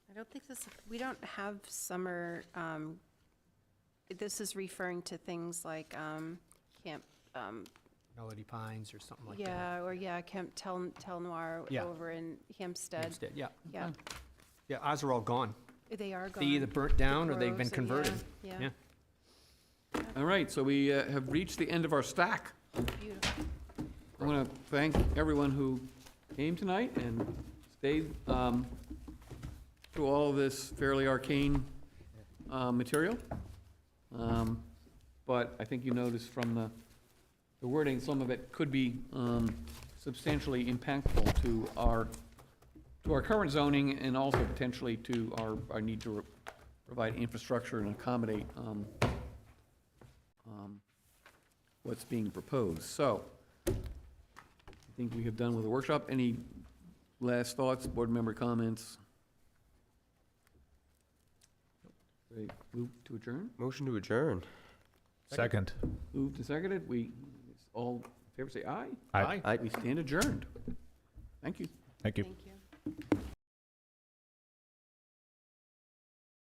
I don't think we don't have summer, this is referring to things like camp, Melody Pines or something like that. Camp Tel Noir Yeah. over in Hampstead. Instead, yeah. Yeah, Yeah, ours are all gone. they are They either gone. burnt down or they've been Groves and- converted. Yeah, Yeah. All right, so we have reached the end of our stack. beautiful. I want to thank everyone who came tonight and stayed through all of this fairly arcane material. But I think you noticed from the wording, some of it could be substantially impactful to our to our current zoning and also potentially to our need to provide infrastructure and accommodate what's being proposed. So, I think we have done with the workshop. Any last thoughts, board member comments? Great. Move to adjourn? Motion to adjourn. Second. Moved and seconded. We, all in favor say aye. Aye. Aye. We stand adjourned. Thank you. Thank you. Thank you.